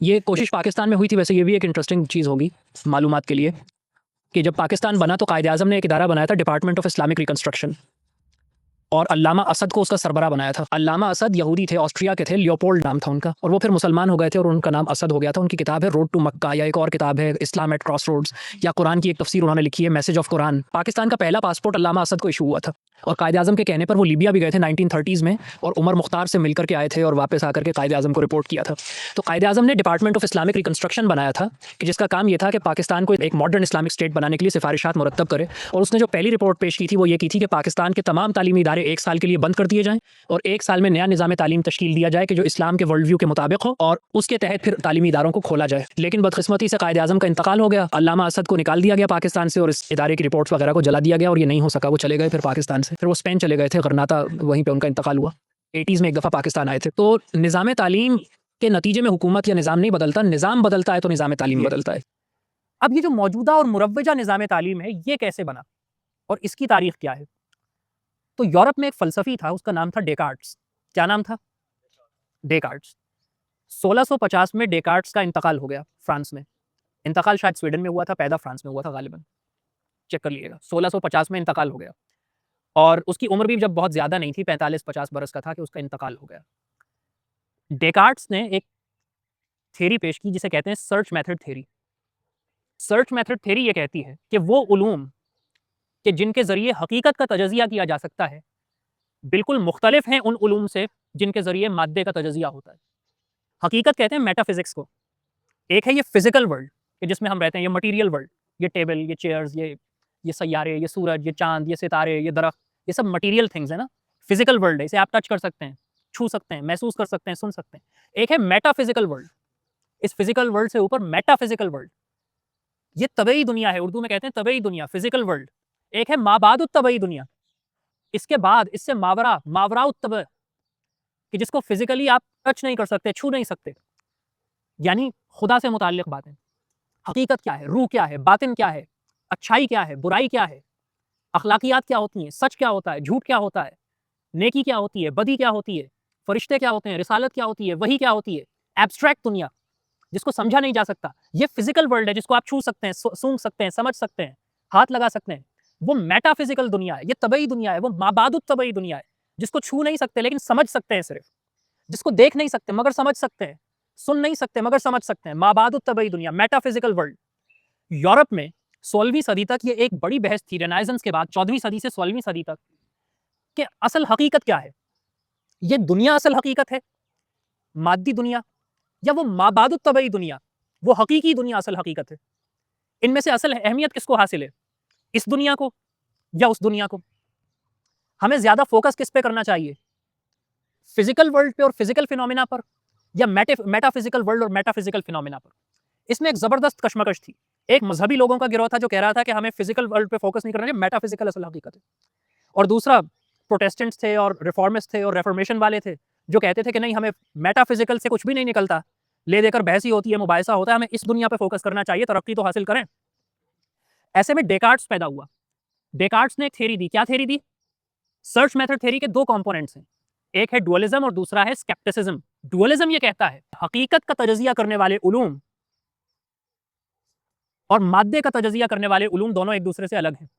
ये कोशिश पाकिस्तान में हुई थी। वैसे ये भी एक इंटरेस्टिंग चीज़ होगी मालूमात के लिए कि जब पाकिस्तान बना तो कायदे आज़म ने एक इदारा बनाया था, डिपार्टमेंट ऑफ इस्लामिक रिकंस्ट्रक्शन, और अल्लामा असद को उसका सरबरा बनाया था। अल्लामा असद यहूदी थे, ऑस्ट्रिया के थे, लियोपोल्ड नाम था उनका, और वो फिर मुसलमान हो गए थे और उनका नाम असद हो गया था। उनकी किताब है रोड टू मक्का, या एक और किताब है इस्लाम एट क्रॉस रोड्स, या कुरान की एक तफसीर उन्होंने लिखी है मैसेज ऑफ कुरान। पाकिस्तान का पहला पासपोर्ट अल्लामा असद को इशू हुआ था, और कायदे आज़म के कहने पर वो लीबिया भी गए थे 1930s में, और उमर मुख्तार से मिलकर के आए थे और वापस आकर के कायदे आज़म को रिपोर्ट किया था। तो कायदे आज़म ने डिपार्टमेंट ऑफ इस्लामिक रिकंस्ट्रक्शन बनाया था कि जिसका काम ये था कि पाकिस्तान को एक मॉडर्न इस्लामिक स्टेट बनाने के लिए सिफारिशात मुरतब करे। और उसने जो पहली रिपोर्ट पेश की थी वो ये की थी कि पाकिस्तान के तमाम तालीमी इदारे 1 साल के लिए बंद कर दिए जाएँ और 1 साल में नया निज़ाम तालीम तश्कील दिया जाए कि जो इस्लाम के वर्ल्ड व्यू के मुताबिक हो, और उसके तहत फिर तालीमी इदारों को खोला जाए। लेकिन बदकिस्मती से कायदे आज़म का इंतकाल हो गया, अल्लामा असद को निकाल दिया गया पाकिस्तान से, और इस इदारे की रिपोर्ट्स वगैरह को जला दिया गया, और ये नहीं हो सका। वो चले गए फिर पाकिस्तान से, फिर वो स्पेन चले गए थे, गरनाता, वहीं पर उनका इंतकाल हुआ। 80s में एक दफ़ा पाकिस्तान आए थे। तो निज़ाम तालीम के नतीजे में हुकूमत या निज़ाम नहीं बदलता, निज़ाम बदलता है तो निज़ाम तालीम बदलता है। अब ये जो मौजूदा और मुरव्वजा निज़ाम तालीम है, ये कैसे बना और इसकी तारीख क्या है? तो यूरोप में एक फ़लसफ़ी था, उसका नाम था डेकार्ट्स। क्या नाम था? डेकार्ट्स। 1650 में डेकार्ट्स का इंतकाल हो गया फ्रांस में। इंतकाल शायद स्वीडन में हुआ था, पैदा फ्रांस में हुआ था गालिबन। चेक कर लीजिएगा, 1650 में इंतकाल हो गया, और उसकी उम्र भी जब बहुत ज़्यादा नहीं थी, 45-50 बरस का था कि उसका इंतकाल हो गया। डेकार्ट्स ने एक थ्योरी पेश की जिसे कहते हैं search method theory. Search method theory ये कहती है कि वो उलूम कि जिनके ज़रिए हकीकत का तजज़िया किया जा सकता है, बिल्कुल मुख्तलिफ हैं उन उलूम से जिनके ज़रिए मादे का तजज़िया होता है। हकीकत कहते हैं मेटाफिज़िक्स को। एक है ये फिज़िकल वर्ल्ड कि जिसमें हम रहते हैं, ये मटीरियल वर्ल्ड, ये टेबल, ये चेयर्स, ये सैयारे, ये सूरज, ये चाँद, ये सितारे, ये दरख्त, ये सब मटीरियल थिंग्स है ना। फिज़िकल वर्ल्ड है, इसे आप टच कर सकते हैं, छू सकते हैं, महसूस कर सकते हैं, सुन सकते हैं। एक है मेटाफिज़िकल वर्ल्ड, इस फिज़िकल वर्ल्ड से ऊपर मेटाफिज़िकल वर्ल्ड, ये तबई दुनिया है, उर्दू में कहते हैं तबई दुनिया, फिज़िकल वर्ल्ड। एक है माबादुत तबई दुनिया, इसके बाद इससे मावरा, मावराउत तब, कि जिसको फिज़िकली आप टच नहीं कर सकते, छू नहीं सकते, यानी खुदा से मुताल्लिक़ बातें। हकीकत क्या है, रूह क्या है, बातिन क्या है, अच्छाई क्या है, बुराई क्या है, अखलाकियात क्या होती हैं, सच क्या होता है, झूठ क्या होता है, नेकी क्या होती है, बदी क्या होती है, फरिश्ते क्या होते हैं, रिसालत क्या होती है, वही क्या होती है। एब्स्ट्रैक्ट दुनिया जिसको समझा नहीं जा सकता, ये फिजिकल वर्ल्ड है जिसको आप छू सकते हैं, सूंघ सकते हैं, समझ सकते हैं, हाथ लगा सकते हैं। वो मेटाफिजिकल दुनिया है, ये तबई दुनिया है, वो माबादुत तबई दुनिया है जिसको छू नहीं सकते लेकिन समझ सकते हैं सिर्फ, जिसको देख नहीं सकते मगर समझ सकते हैं, सुन नहीं सकते मगर समझ सकते हैं। माबादुत तबई दुनिया, मेटाफिजिकल वर्ल्ड। यूरोप में 16वीं सदी तक ये एक बड़ी बहस थी, रेनाइजेंस के बाद 14वीं सदी से 16वीं सदी तक, कि असल हकीकत क्या है। ये दुनिया असल हकीकत है, मादी दुनिया, या वो माबादुत तबई दुनिया, वो हकीकी दुनिया असल हकीकत है। इनमें से असल अहमियत किसको हासिल है, इस दुनिया को या उस दुनिया को? हमें ज्यादा फोकस किस पे करना चाहिए, फिजिकल वर्ल्ड पे और फिजिकल फिनोमिना पर, या मेटाफिजिकल वर्ल्ड और मेटाफिजिकल फिनोमिना पर? इसमें एक जबरदस्त कशमकश थी। एक मजहबी लोगों का गिरोह था जो कह रहा था कि हमें फिजिकल वर्ल्ड पे फोकस नहीं करना चाहिए, मेटाफिजिकल असल हकीकत है। और दूसरा प्रोटेस्टेंट्स थे और रिफॉर्मिस्ट थे और रेफॉर्मेशन वाले थे जो कहते थे कि नहीं, हमें मेटाफिजिकल से कुछ भी नहीं निकलता, ले देकर बहस ही होती है, मुबाहिसा होता है, हमें इस दुनिया पे फोकस करना चाहिए, तरक्की तो हासिल करें। ऐसे में डेकार्ट्स पैदा हुआ। डेकार्ट्स ने एक थ्योरी दी। क्या थ्योरी दी? सर्च मेथड थ्योरी के दो कंपोनेंट्स हैं, एक है डुअलिज्म और दूसरा है स्केप्टिसिज्म। डुअलिज्म ये कहता है हकीकत का तजजिया करने वाले उलूम और मादे का तजजिया करने वाले उलूम दोनों एक दूसरे से अलग हैं।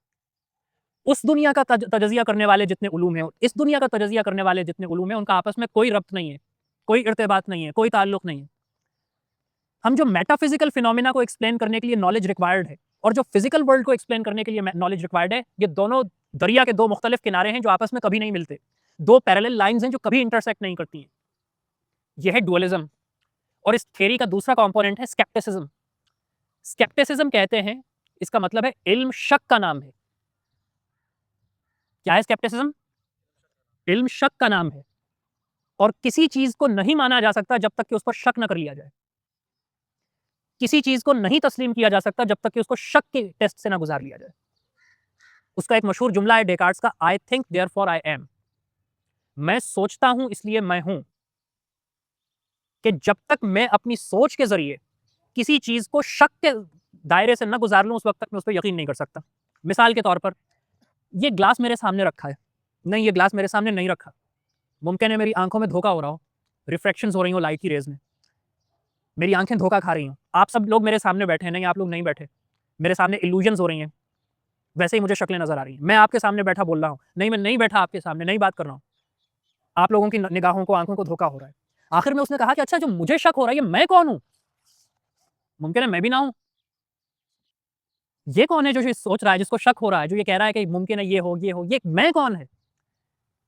उस दुनिया का तजजिया करने वाले जितने उलूम हैं, इस दुनिया का तजजिया करने वाले जितने उलूम हैं, उनका आपस में कोई रब्त नहीं है, कोई इर्तिबात नहीं है, कोई ताल्लुक नहीं है। हम जो मेटाफिजिकल फिनोमिना को एक्सप्लेन करने के लिए नॉलेज रिक्वायर्ड है और जो फिजिकल वर्ल्ड को एक्सप्लेन करने के लिए नॉलेज रिक्वायर्ड है, ये दोनों दरिया के दो मुख्तलिफ किनारे हैं जो आपस में कभी नहीं मिलते, दो पैरेलल लाइंस हैं जो कभी इंटरसेक्ट नहीं करती हैं। यह है डुअलिज्म। और इस थ्योरी का दूसरा कंपोनेंट है स्केप्टिसिज्म। स्केप्टिसिज्म कहते हैं, इसका मतलब है इल्म शक का नाम है। क्या है स्केप्टिसिज्म? इल्म शक का नाम है, और किसी चीज को नहीं माना जा सकता जब तक कि उस पर शक न कर लिया जाए। किसी चीज को नहीं तस्लीम किया जा सकता जब तक कि उसको शक के टेस्ट से ना गुजार लिया जाए। उसका एक मशहूर जुमला है डेकार्ट्स का, I think therefore I am. मैं सोचता हूं इसलिए मैं हूं, कि जब तक मैं अपनी सोच के जरिए किसी चीज को शक के दायरे से न गुजार लूं, उस वक्त तक मैं उस पर यकीन नहीं कर सकता। मिसाल के तौर पर ये ग्लास मेरे सामने रखा है, नहीं ये ग्लास मेरे सामने नहीं रखा। मुमकिन है मेरी आंखों में धोखा हो रहा हो, रिफ्रैक्शंस हो रही हो लाइट की रेज में, मेरी आंखें धोखा खा रही हों। आप सब लोग मेरे सामने बैठे हैं, नहीं आप लोग नहीं बैठे, मेरे सामने इल्यूजन्स हो रही हैं, वैसे ही मुझे शक्लें नजर आ रही हैं। मैं आपके सामने बैठा बोल रहा हूँ, नहीं मैं नहीं बैठा आपके सामने, नहीं बात कर रहा हूँ, आप लोगों की निगाहों को, आंखों को धोखा हो रहा है। आखिर में उसने कहा कि अच्छा जो मुझे शक हो रहा है ये मैं कौन हूँ? मुमकिन है मैं भी ना हूँ। ये कौन है जो ये सोच रहा है, जिसको शक हो रहा है, जो ये कह रहा है कि मुमकिन है ये हो, ये मैं कौन है?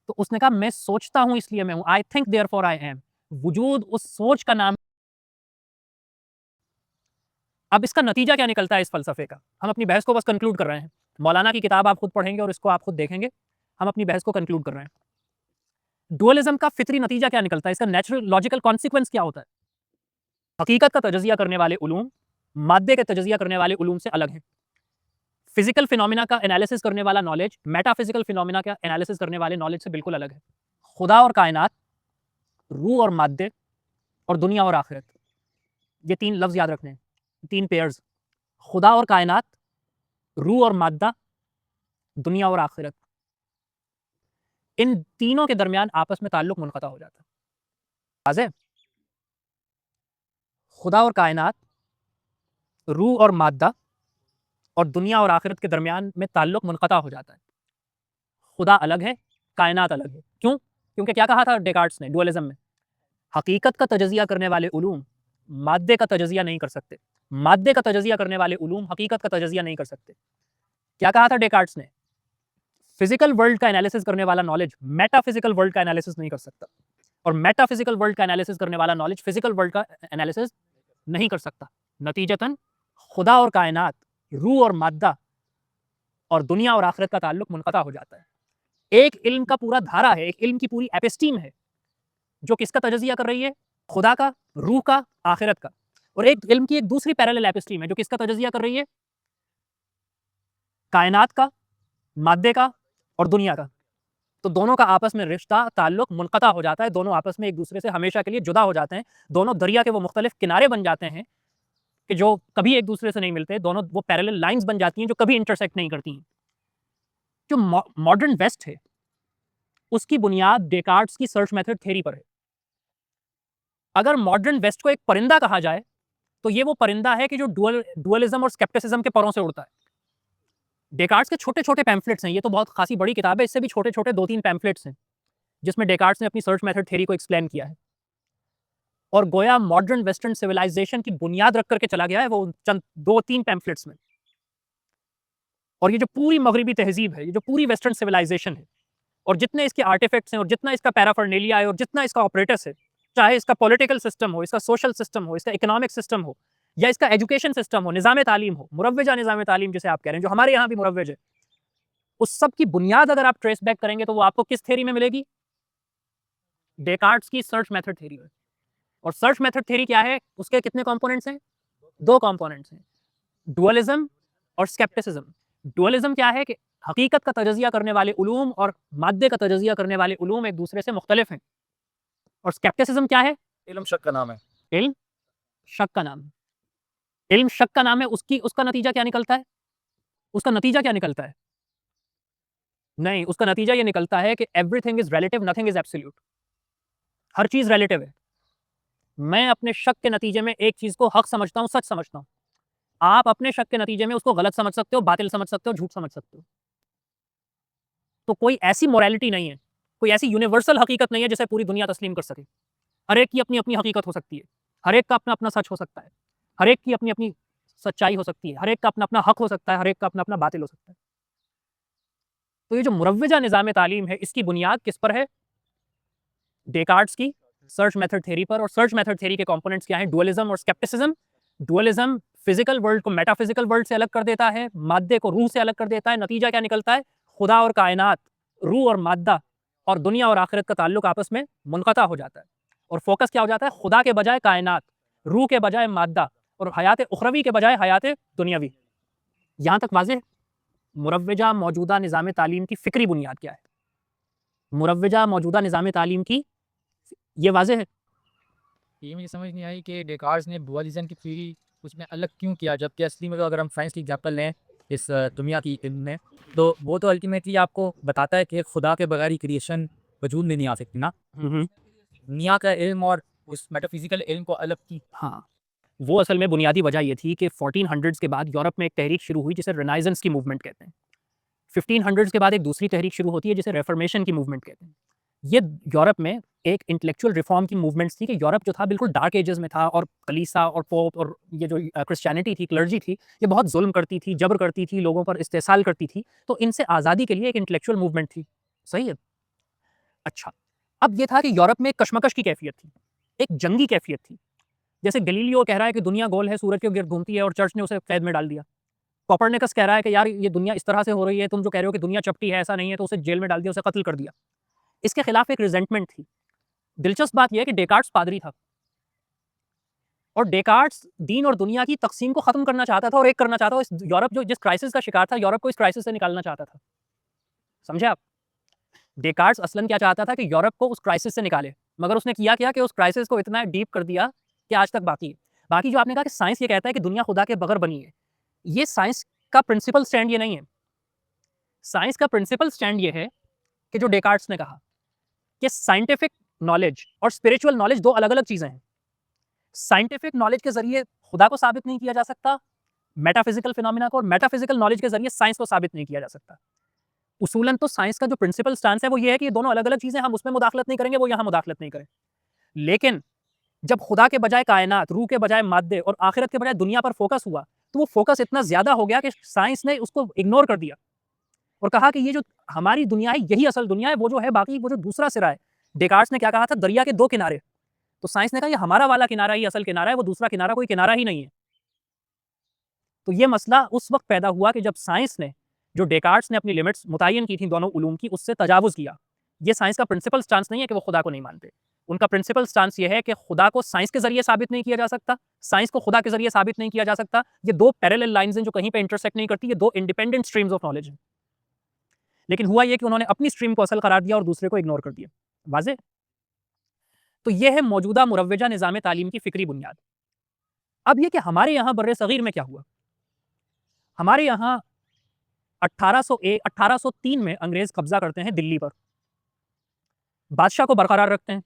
तो उसने कहा मैं सोचता हूँ इसलिए मैं हूँ, I think therefore I am. वजूद उस सोच का नाम। अब इसका नतीजा क्या निकलता है इस फलसफे का? हम अपनी बहस को बस कंक्लूड कर रहे हैं। मौलाना की किताब आप खुद पढ़ेंगे और इसको आप खुद देखेंगे। हम अपनी बहस को कंक्लूड कर रहे हैं। डुअलिज्म का फितरी नतीजा क्या निकलता है? इसका नेचुरल लॉजिकल कॉन्सिक्वेंस क्या होता है? हकीकत का तजज़िया करने वाले उलूम मादे के तजज़िया करने वाले उलूम से अलग हैं। फिजिकल फिनोमिना का एनालिसिस करने वाला नॉलेज मेटाफिजिकल फिनोमिना का एनालिसिस करने वाले नॉलेज से बिल्कुल अलग है। खुदा और कायनात, रूह और मादे, और दुनिया और आखिरत, ये 3 लफ्ज़ याद रखने हैं, 3 पेयर्स। खुदा और कायनात, रूह और मादा, दुनिया और आखिरत। इन तीनों के दरमियान आपस में ताल्लुक मुनक़ता हो जाता है। वाज़ेह? खुदा और कायनात, रूह और मादा, और दुनिया और आखिरत के दरमियान में ताल्लुक मुनक़ता हो जाता है। खुदा अलग है, कायनात अलग है। क्यों? क्योंकि क्या कहा था डेकार्ट्स ने डुअलिज़्म में? हकीकत का तजज़िया करने वाले उलूम मादे का तजज़िया नहीं कर सकते। मादे का तजज़िया करने वाले उलूम हकीकत का तजज़िया नहीं कर सकते। क्या कहा था डेकार्ट्स ने? फिजिकल वर्ल्ड का एनालिसिस करने वाला नॉलेज मेटाफिजिकल वर्ल्ड का एनालिसिस नहीं कर सकता, और मेटाफिजिकल वर्ल्ड का एनालिसिस करने वाला नॉलेज फिजिकल वर्ल्ड का एनालिसिस नहीं कर सकता। नतीजतन खुदा और कायनात, रूह और मादा, और दुनिया और आखिरत का ताल्लुक मुनक़ता हो जाता है। एक इल्म का पूरा धारा है, एक इल्म की पूरी एपिस्टीम है जो किसका तजज़िया कर रही है? खुदा का, रूह का, आखिरत का। और एक इल्म की एक दूसरी पैरेलल एपिस्टीम है जो किसका तजज़िया कर रही है? कायनात का, मादे का, और दुनिया का। तो दोनों का आपस में रिश्ता, ताल्लुक मुनक़ता हो जाता है, दोनों आपस में एक दूसरे से हमेशा के लिए जुदा हो जाते हैं। दोनों दरिया के वो मुख्तलिफ किनारे बन जाते हैं कि जो कभी एक दूसरे से नहीं मिलते, दोनों वो पैरेलल लाइन्स बन जाती हैं जो कभी इंटरसेक्ट नहीं करती हैं। जो मॉडर्न वेस्ट है, उसकी बुनियाद डेकार्ट्स की सर्च मेथड थ्योरी पर है। अगर मॉडर्न वेस्ट को एक परिंदा कहा जाए, तो ये वो परिंदा है कि जो डुअलिज्म और स्केप्टिसिज्म के परों से उड़ता है। डेकार्ट्स के छोटे-छोटे पैम्फलेट्स हैं, ये तो बहुत खासी बड़ी किताब है, इससे भी छोटे-छोटे 2-3 पैम्फलेट्स हैं, जिसमें डेकार्ट्स ने अपनी सर्च मेथड थ्योरी को एक्सप्लेन किया है। और गोया मॉडर्न वेस्टर्न सिविलाइजेशन की बुनियाद रख करके चला गया है वो चंद 2-3 पैम्फलेट्स में। और ये जो पूरी मगरिबी तहज़ीब है, ये जो पूरी वेस्टर्न सिविलाइजेशन है, और जितने इसके आर्टिफैक्ट्स हैं, और जितना इसका पैराफर्नेलिया है, और जितना इसका ऑपरेटस है, चाहे इसका पॉलिटिकल सिस्टम हो, इसका सोशल सिस्टम हो, इसका इकोनॉमिक सिस्टम हो, या इसका एजुकेशन सिस्टम हो, निज़ाम तालीम हो, मुरव्वजा निज़ाम तालीम जिसे आप कह रहे हैं, जो हमारे यहाँ भी मुरव्वज है, उस सब की बुनियाद अगर आप ट्रेस बैक करेंगे तो वो आपको किस थ्योरी में मिलेगी? डेकार्ट्स की सर्च मेथड थ्योरी में। और सर्च मेथड थ्योरी क्या है? उसके कितने कंपोनेंट्स हैं? 2 कंपोनेंट्स हैं, डुअलिज्म और स्केप्टिसिज्म। डुअलिज्म क्या है कि हकीकत का तजज़िया करने वाले उलूम और मादे का तजज़िया करने वाले उलूम एक दूसरे से मुख्तलिफ हैं। और स्केप्टिसिज्म क्या है? इल्म शक का नाम है। इल्म शक का नाम है। इल्म शक का नाम है, उसका नतीजा क्या निकलता है? उसका नतीजा क्या निकलता है? नहीं, उसका नतीजा ये निकलता है कि everything is relative, nothing is absolute. Her cheese relative है। मैं अपने शक के नतीजे में एक चीज़ को हक समझता हूँ, सच समझता हूँ। आप अपने शक के नतीजे में उसको गलत समझ सकते हो, बातिल समझ सकते हो, झूठ समझ सकते हो। तो कोई ऐसी मोरालिटी नहीं है, कोई ऐसी यूनिवर्सल हकीकत नहीं है जिसे पूरी दुनिया तस्लीम कर सके। हर एक की अपनी-अपनी हकीकत हो सकती है। हर एक का अपना-अपना सच हो सकता है। हर एक की अपनी-अपनी सच्चाई हो सकती है। हर एक का अपना-अपना हक हो सकता है, हर एक का अपना-अपना बातिल हो सकता है। तो ये जो मुरव्वजा निज़ाम तालीम है, इसकी बुनियाद किस पर है? डेकार्ट्स की सर्च मेथड थ्योरी पर। और सर्च मेथड थ्योरी के कंपोनेंट्स क्या हैं? डुअलिज्म और स्केप्टिसिज्म। डुअलिज्म फिजिकल वर्ल्ड को मेटाफिजिकल वर्ल्ड से अलग कर देता है, मादे को रूह से अलग कर देता है। नतीजा क्या निकलता है? खुदा और कायनात, रूह और मादा, और दुनिया और आखिरत का ताल्लुक आपस में मुनक़ता हो जाता है। और फोकस क्या हो जाता है? खुदा के बजाय कायनात, रूह के बजाय मादा, और हयात उखरवी के बजाय हयात दुनियावी। यहाँ तक वाज़ेह? मुरव्वजा मौजूदा निज़ाम तालीम की फ़िक्री बुनियाद क्या है? मुरव्वजा मौजूदा निज़ाम तालीम की ये वाज़ेह है? ये मुझे समझ नहीं आई कि डेकार्ट्स ने डुअलिज़्म की थ्योरी उसमें अलग क्यों किया, जबकि असली में तो अगर हम साइंस की एग्जांपल लें इस दुनिया की इल्म में, तो वो तो अल्टीमेटली आपको बताता है कि खुदा के बगैर ही क्रिएशन वजूद में नहीं आ सकती ना। दुनिया का इल्म और उस मेटाफिजिकल इल्म को अलग की। हाँ, वो असल में बुनियादी वजह ये थी कि 1400s के बाद यूरोप में एक तहरीक शुरू हुई जिसे रेनाइजेंस की मूवमेंट कहते हैं। 1500s के बाद एक दूसरी तहरीक शुरू होती है जिसे रेफॉर्मेशन की मूवमेंट कहते हैं। ये यूरोप में एक इंटेलेक्चुअल रिफॉर्म की मूवमेंट्स थी कि यूरोप जो था बिल्कुल डार्क एजेस में था और कलीसा और पोप और ये जो क्रिश्चियनिटी थी, क्लर्जी थी, ये बहुत जुल्म करती थी, जबर करती थी, लोगों पर इस्तेसाल करती थी। तो इनसे आज़ादी के लिए एक इंटेलेक्चुअल मूवमेंट थी। सही है? अच्छा, अब ये था कि यूरोप में एक कशमकश की कैफियत थी, एक जंगी कैफियत थी। जैसे गैलीलियो कह रहा है कि दुनिया गोल है, सूरज के गिर्द घूमती है और चर्च ने उसे कैद में डाल दिया। कोपरनिकस कह रहा है कि यार ये दुनिया इस तरह से हो रही है, तुम जो कह रहे हो कि दुनिया चपटी है, ऐसा नहीं है, तो उसे जेल में डाल दिया, उसे कत्ल कर दिया। इसके खिलाफ एक रिजेंटमेंट थी। दिलचस्प बात यह है कि डेकार्ट्स पादरी था और डेकार्ट्स दीन और दुनिया की तकसीम को खत्म करना चाहता था और एक करना चाहता था। इस यूरोप जो जिस क्राइसिस का शिकार था, यूरोप को इस क्राइसिस से निकालना चाहता था। समझे आप? डेकार्ट्स असलन क्या चाहता था कि यूरोप को उस क्राइसिस से निकाले, मगर उसने किया क्या कि उस क्राइसिस को इतना डीप कर दिया कि आज तक बाकी है। बाकी जो आपने कहा कि साइंस ये कहता है कि दुनिया खुदा के बगैर बनी है, ये साइंस का प्रिंसिपल स्टैंड ये नहीं है। साइंस का प्रिंसिपल स्टैंड ये है कि जो डेकार्ट्स ने कहा कि साइंटिफिक नॉलेज और स्पिरिचुअल नॉलेज दो अलग-अलग चीजें हैं। साइंटिफिक नॉलेज के जरिए खुदा को साबित नहीं किया जा सकता, मेटाफिजिकल फिनोमेना को, और मेटाफिजिकल नॉलेज के जरिए साइंस को साबित नहीं किया जा सकता। उसूलन तो साइंस का जो प्रिंसिपल स्टांस है वो ये है कि ये दोनों अलग-अलग चीजें, हम उसमें मुदाखलत नहीं करेंगे, वो यहाँ मुदाखलत नहीं करें। लेकिन जब खुदा के बजाय कायनात, रूह के बजाय मादे और आखिरत के बजाय दुनिया पर फोकस हुआ, तो वो फोकस इतना ज्यादा हो गया कि साइंस ने उसको इग्नोर कर दिया और कहा कि ये जो हमारी दुनिया है यही असल दुनिया है, वो जो है बाकी वो जो दूसरा सिरा है। डेकार्ट्स ने क्या कहा था? दरिया के दो किनारे। तो साइंस ने कहा ये हमारा वाला किनारा ही असल किनारा है, वो दूसरा किनारा कोई किनारा ही नहीं है। तो ये मसला उस वक्त पैदा हुआ कि जब साइंस ने, जो डेकार्ट्स ने अपनी लिमिट्स मुतय्यन की थी दोनों उलूम की, उससे तजावुज़ किया। ये साइंस का प्रिंसिपल स्टांस नहीं है कि वो खुदा को नहीं मानते। उनका प्रिंसिपल स्टांस ये है कि खुदा को साइंस के जरिए साबित नहीं किया जा सकता, साइंस को खुदा के जरिए साबित नहीं किया जा सकता। ये दो पैरेलल लाइंस हैं जो कहीं पे इंटरसेक्ट नहीं करती, ये दो इंडिपेंडेंट स्ट्रीम्स ऑफ नॉलेज हैं। लेकिन हुआ ये कि उन्होंने अपनी स्ट्रीम को असल करार दिया और दूसरे को इग्नोर कर दिया। वाज़ेह? तो ये है मौजूदा मुरव्वजा निज़ाम तालीम की फ़िक्री बुनियाद। अब ये कि हमारे यहाँ बर्र-ए-सग़ीर में क्या हुआ? हमारे यहाँ 1803 में अंग्रेज़ कब्ज़ा करते हैं दिल्ली पर। बादशाह को बरकरार रखते हैं।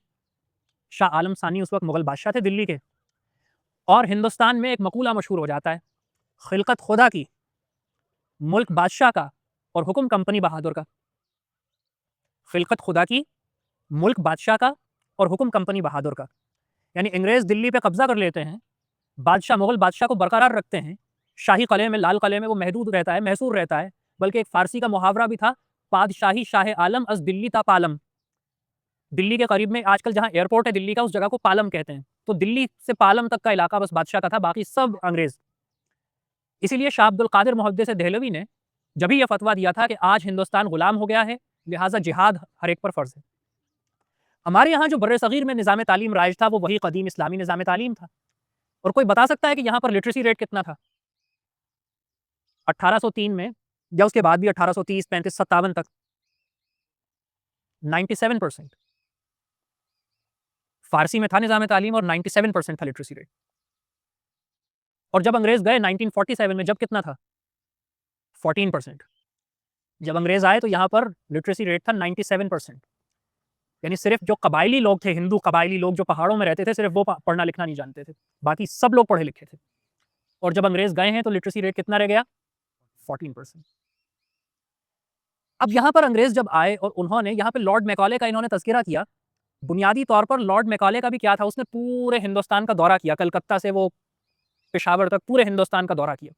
शाह आलम सानी उस वक़्त मुग़ल बादशाह थे दिल्ली के। और हिंदुस्तान में एक मक़ूला मशहूर हो जाता है, ख़िलक़त खुदा की, मुल्क बादशाह का और हुक्म कंपनी बहादुर का। ख़िलक़त खुदा की, मुल्क बादशाह का और हुक्म कंपनी बहादुर का। यानी अंग्रेज़ दिल्ली पे कब्ज़ा कर लेते हैं, बादशाह मुग़ल बादशाह को बरकरार रखते हैं। शाही क़लअे में, लाल क़लअे में वो महदूद रहता है, महसूर रहता है। बल्कि एक फ़ारसी का मुहावरा भी था, पादशाही शाह आलम अज़ दिल्ली ता पालम। दिल्ली के करीब में आजकल जहाँ एयरपोर्ट है दिल्ली का, उस जगह को पालम कहते हैं। तो दिल्ली से पालम तक का इलाका बस बादशाह का था, बाकी सब अंग्रेज़। इसीलिए शाह अब्दुल क़ादिर मुहद्दिस देहलवी ने जब ही ये फ़तवा दिया था कि आज हिंदुस्तान ग़ुलाम हो गया है, लिहाज़ा जिहाद हर एक पर फ़र्ज़ है। हमारे यहाँ जो बर्र-ए-सग़ीर में निज़ाम तालीम राइज था, वो वही क़दीम इस्लामी निज़ाम तालीम था। और कोई बता सकता है कि यहाँ पर लिटरेसी रेट कितना था? 1803 में या उसके बाद भी 1830, 35, 57 तक 97%। फ़ारसी में था निज़ाम तालीम और 97% था लिटरेसी रेट। और जब अंग्रेज़ गए 1947 में, जब कितना था? 14%। जब अंग्रेज़ आए तो यहाँ पर लिटरेसी रेट था 97%। यानी सिर्फ़ जो कबायली लोग थे, हिंदू कबायली लोग जो पहाड़ों में रहते थे, सिर्फ़ वो पढ़ना लिखना नहीं जानते थे। बाकी सब लोग पढ़े लिखे थे। और जब अंग्रेज़ गए हैं तो लिटरेसी रेट कितना रह गया? 14%। अब यहाँ पर अंग्रेज़ जब आए और उन्होंने यहाँ पे लॉर्ड मैकॉले का इन्होंने तज़किरा किया। बुनियादी तौर पर लॉर्ड मैकॉले का भी क्या था, उसने पूरे हिंदुस्तान का दौरा किया, कलकत्ता से वो पेशावर तक पूरे हिंदुस्तान का दौरा किया।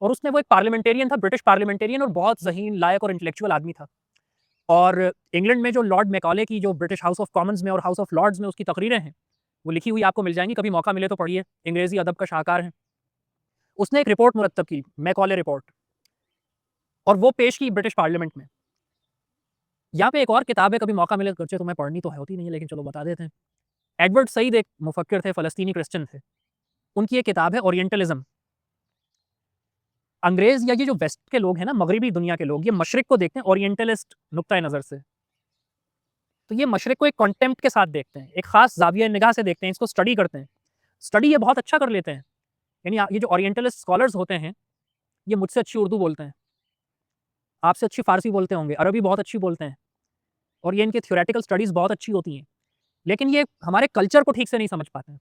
और उसने, वो एक पार्लियामेंटेरियन था, ब्रिटिश पार्लियामेंटेरियन, और बहुत ज़हीन, लायक और इंटेलेक्चुअल आदमी था। और इंग्लैंड में जो लॉर्ड मैकॉले की जो ब्रिटिश हाउस ऑफ कॉमन्स में और हाउस ऑफ लॉर्ड्स में उसकी तकरीरें हैं, वो लिखी हुई आपको मिल जाएँगी, कभी मौका मिले तो पढ़िए। अंग्रेज़ी अदब का शाहकार है। उसने एक रिपोर्ट मुरत्तब की, मैकॉले रिपोर्ट, और वो पेश की ब्रिटिश पार्लियामेंट में। यहाँ पे एक और किताब है, कभी मौका मिले, गर्चे तुम्हें पढ़नी तो होती नहीं है लेकिन चलो बता देते हैं। एडवर्ड सईद एक मुफक्किर थे, फ़लस्तीनी क्रिश्चियन थे। उनकी एक किताब है ओरिएंटलिज़्म। अंग्रेज़ या ये जो वेस्ट के लोग हैं ना, मगरिबी दुनिया के लोग, ये मशरिक को देखते हैं ओरिएंटलिस्ट नुक्ता नज़र से। तो ये मशरिक को एक कॉन्टेम्प्ट के साथ देखते हैं, एक ख़ास ज़ाविया निगाह से देखते हैं, इसको स्टडी करते हैं। स्टडी ये बहुत अच्छा कर लेते हैं। यानी ये जो ओरिएंटलिस्ट स्कॉलर्स होते हैं, ये मुझसे अच्छी उर्दू बोलते हैं, आपसे अच्छी फ़ारसी बोलते होंगे, अरबी बहुत अच्छी बोलते हैं और ये इनकी थ्योरेटिकल स्टडीज़ बहुत अच्छी होती हैं। लेकिन ये हमारे कल्चर को ठीक से नहीं समझ पाते हैं,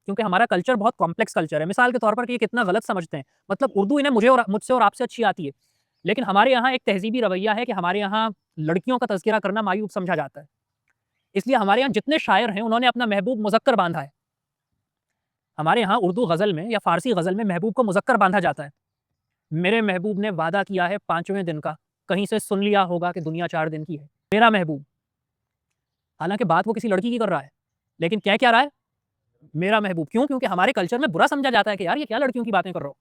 क्योंकि हमारा कल्चर बहुत कॉम्प्लेक्स कल्चर है। मिसाल के तौर पर कि ये कितना गलत समझते हैं, मतलब उर्दू इन्हें मुझसे और आपसे अच्छी आती है, लेकिन हमारे यहाँ एक तहज़ीबी रवैया है कि हमारे यहाँ लड़कियों का तज़किरा करना मायूब समझा जाता है। इसलिए हमारे यहाँ जितने शायर हैं, उन्होंने अपना महबूब मुज़क्कर बाँधा है। हमारे यहाँ उर्दू गज़ल में या फ़ारसी गज़ल में महबूब को मुज़क्कर बाँधा जाता है। मेरे महबूब ने वादा किया है 5वें दिन का, कहीं से सुन लिया होगा कि दुनिया 4 दिन की है। मेरा महबूब, हालाँकि बात वो किसी लड़की की कर रहा है, लेकिन कह क्या रहा है? मेरा महबूब। क्यों? क्योंकि हमारे कल्चर में बुरा समझा जाता है कि यार ये क्या लड़कियों की बातें कर रहे हो।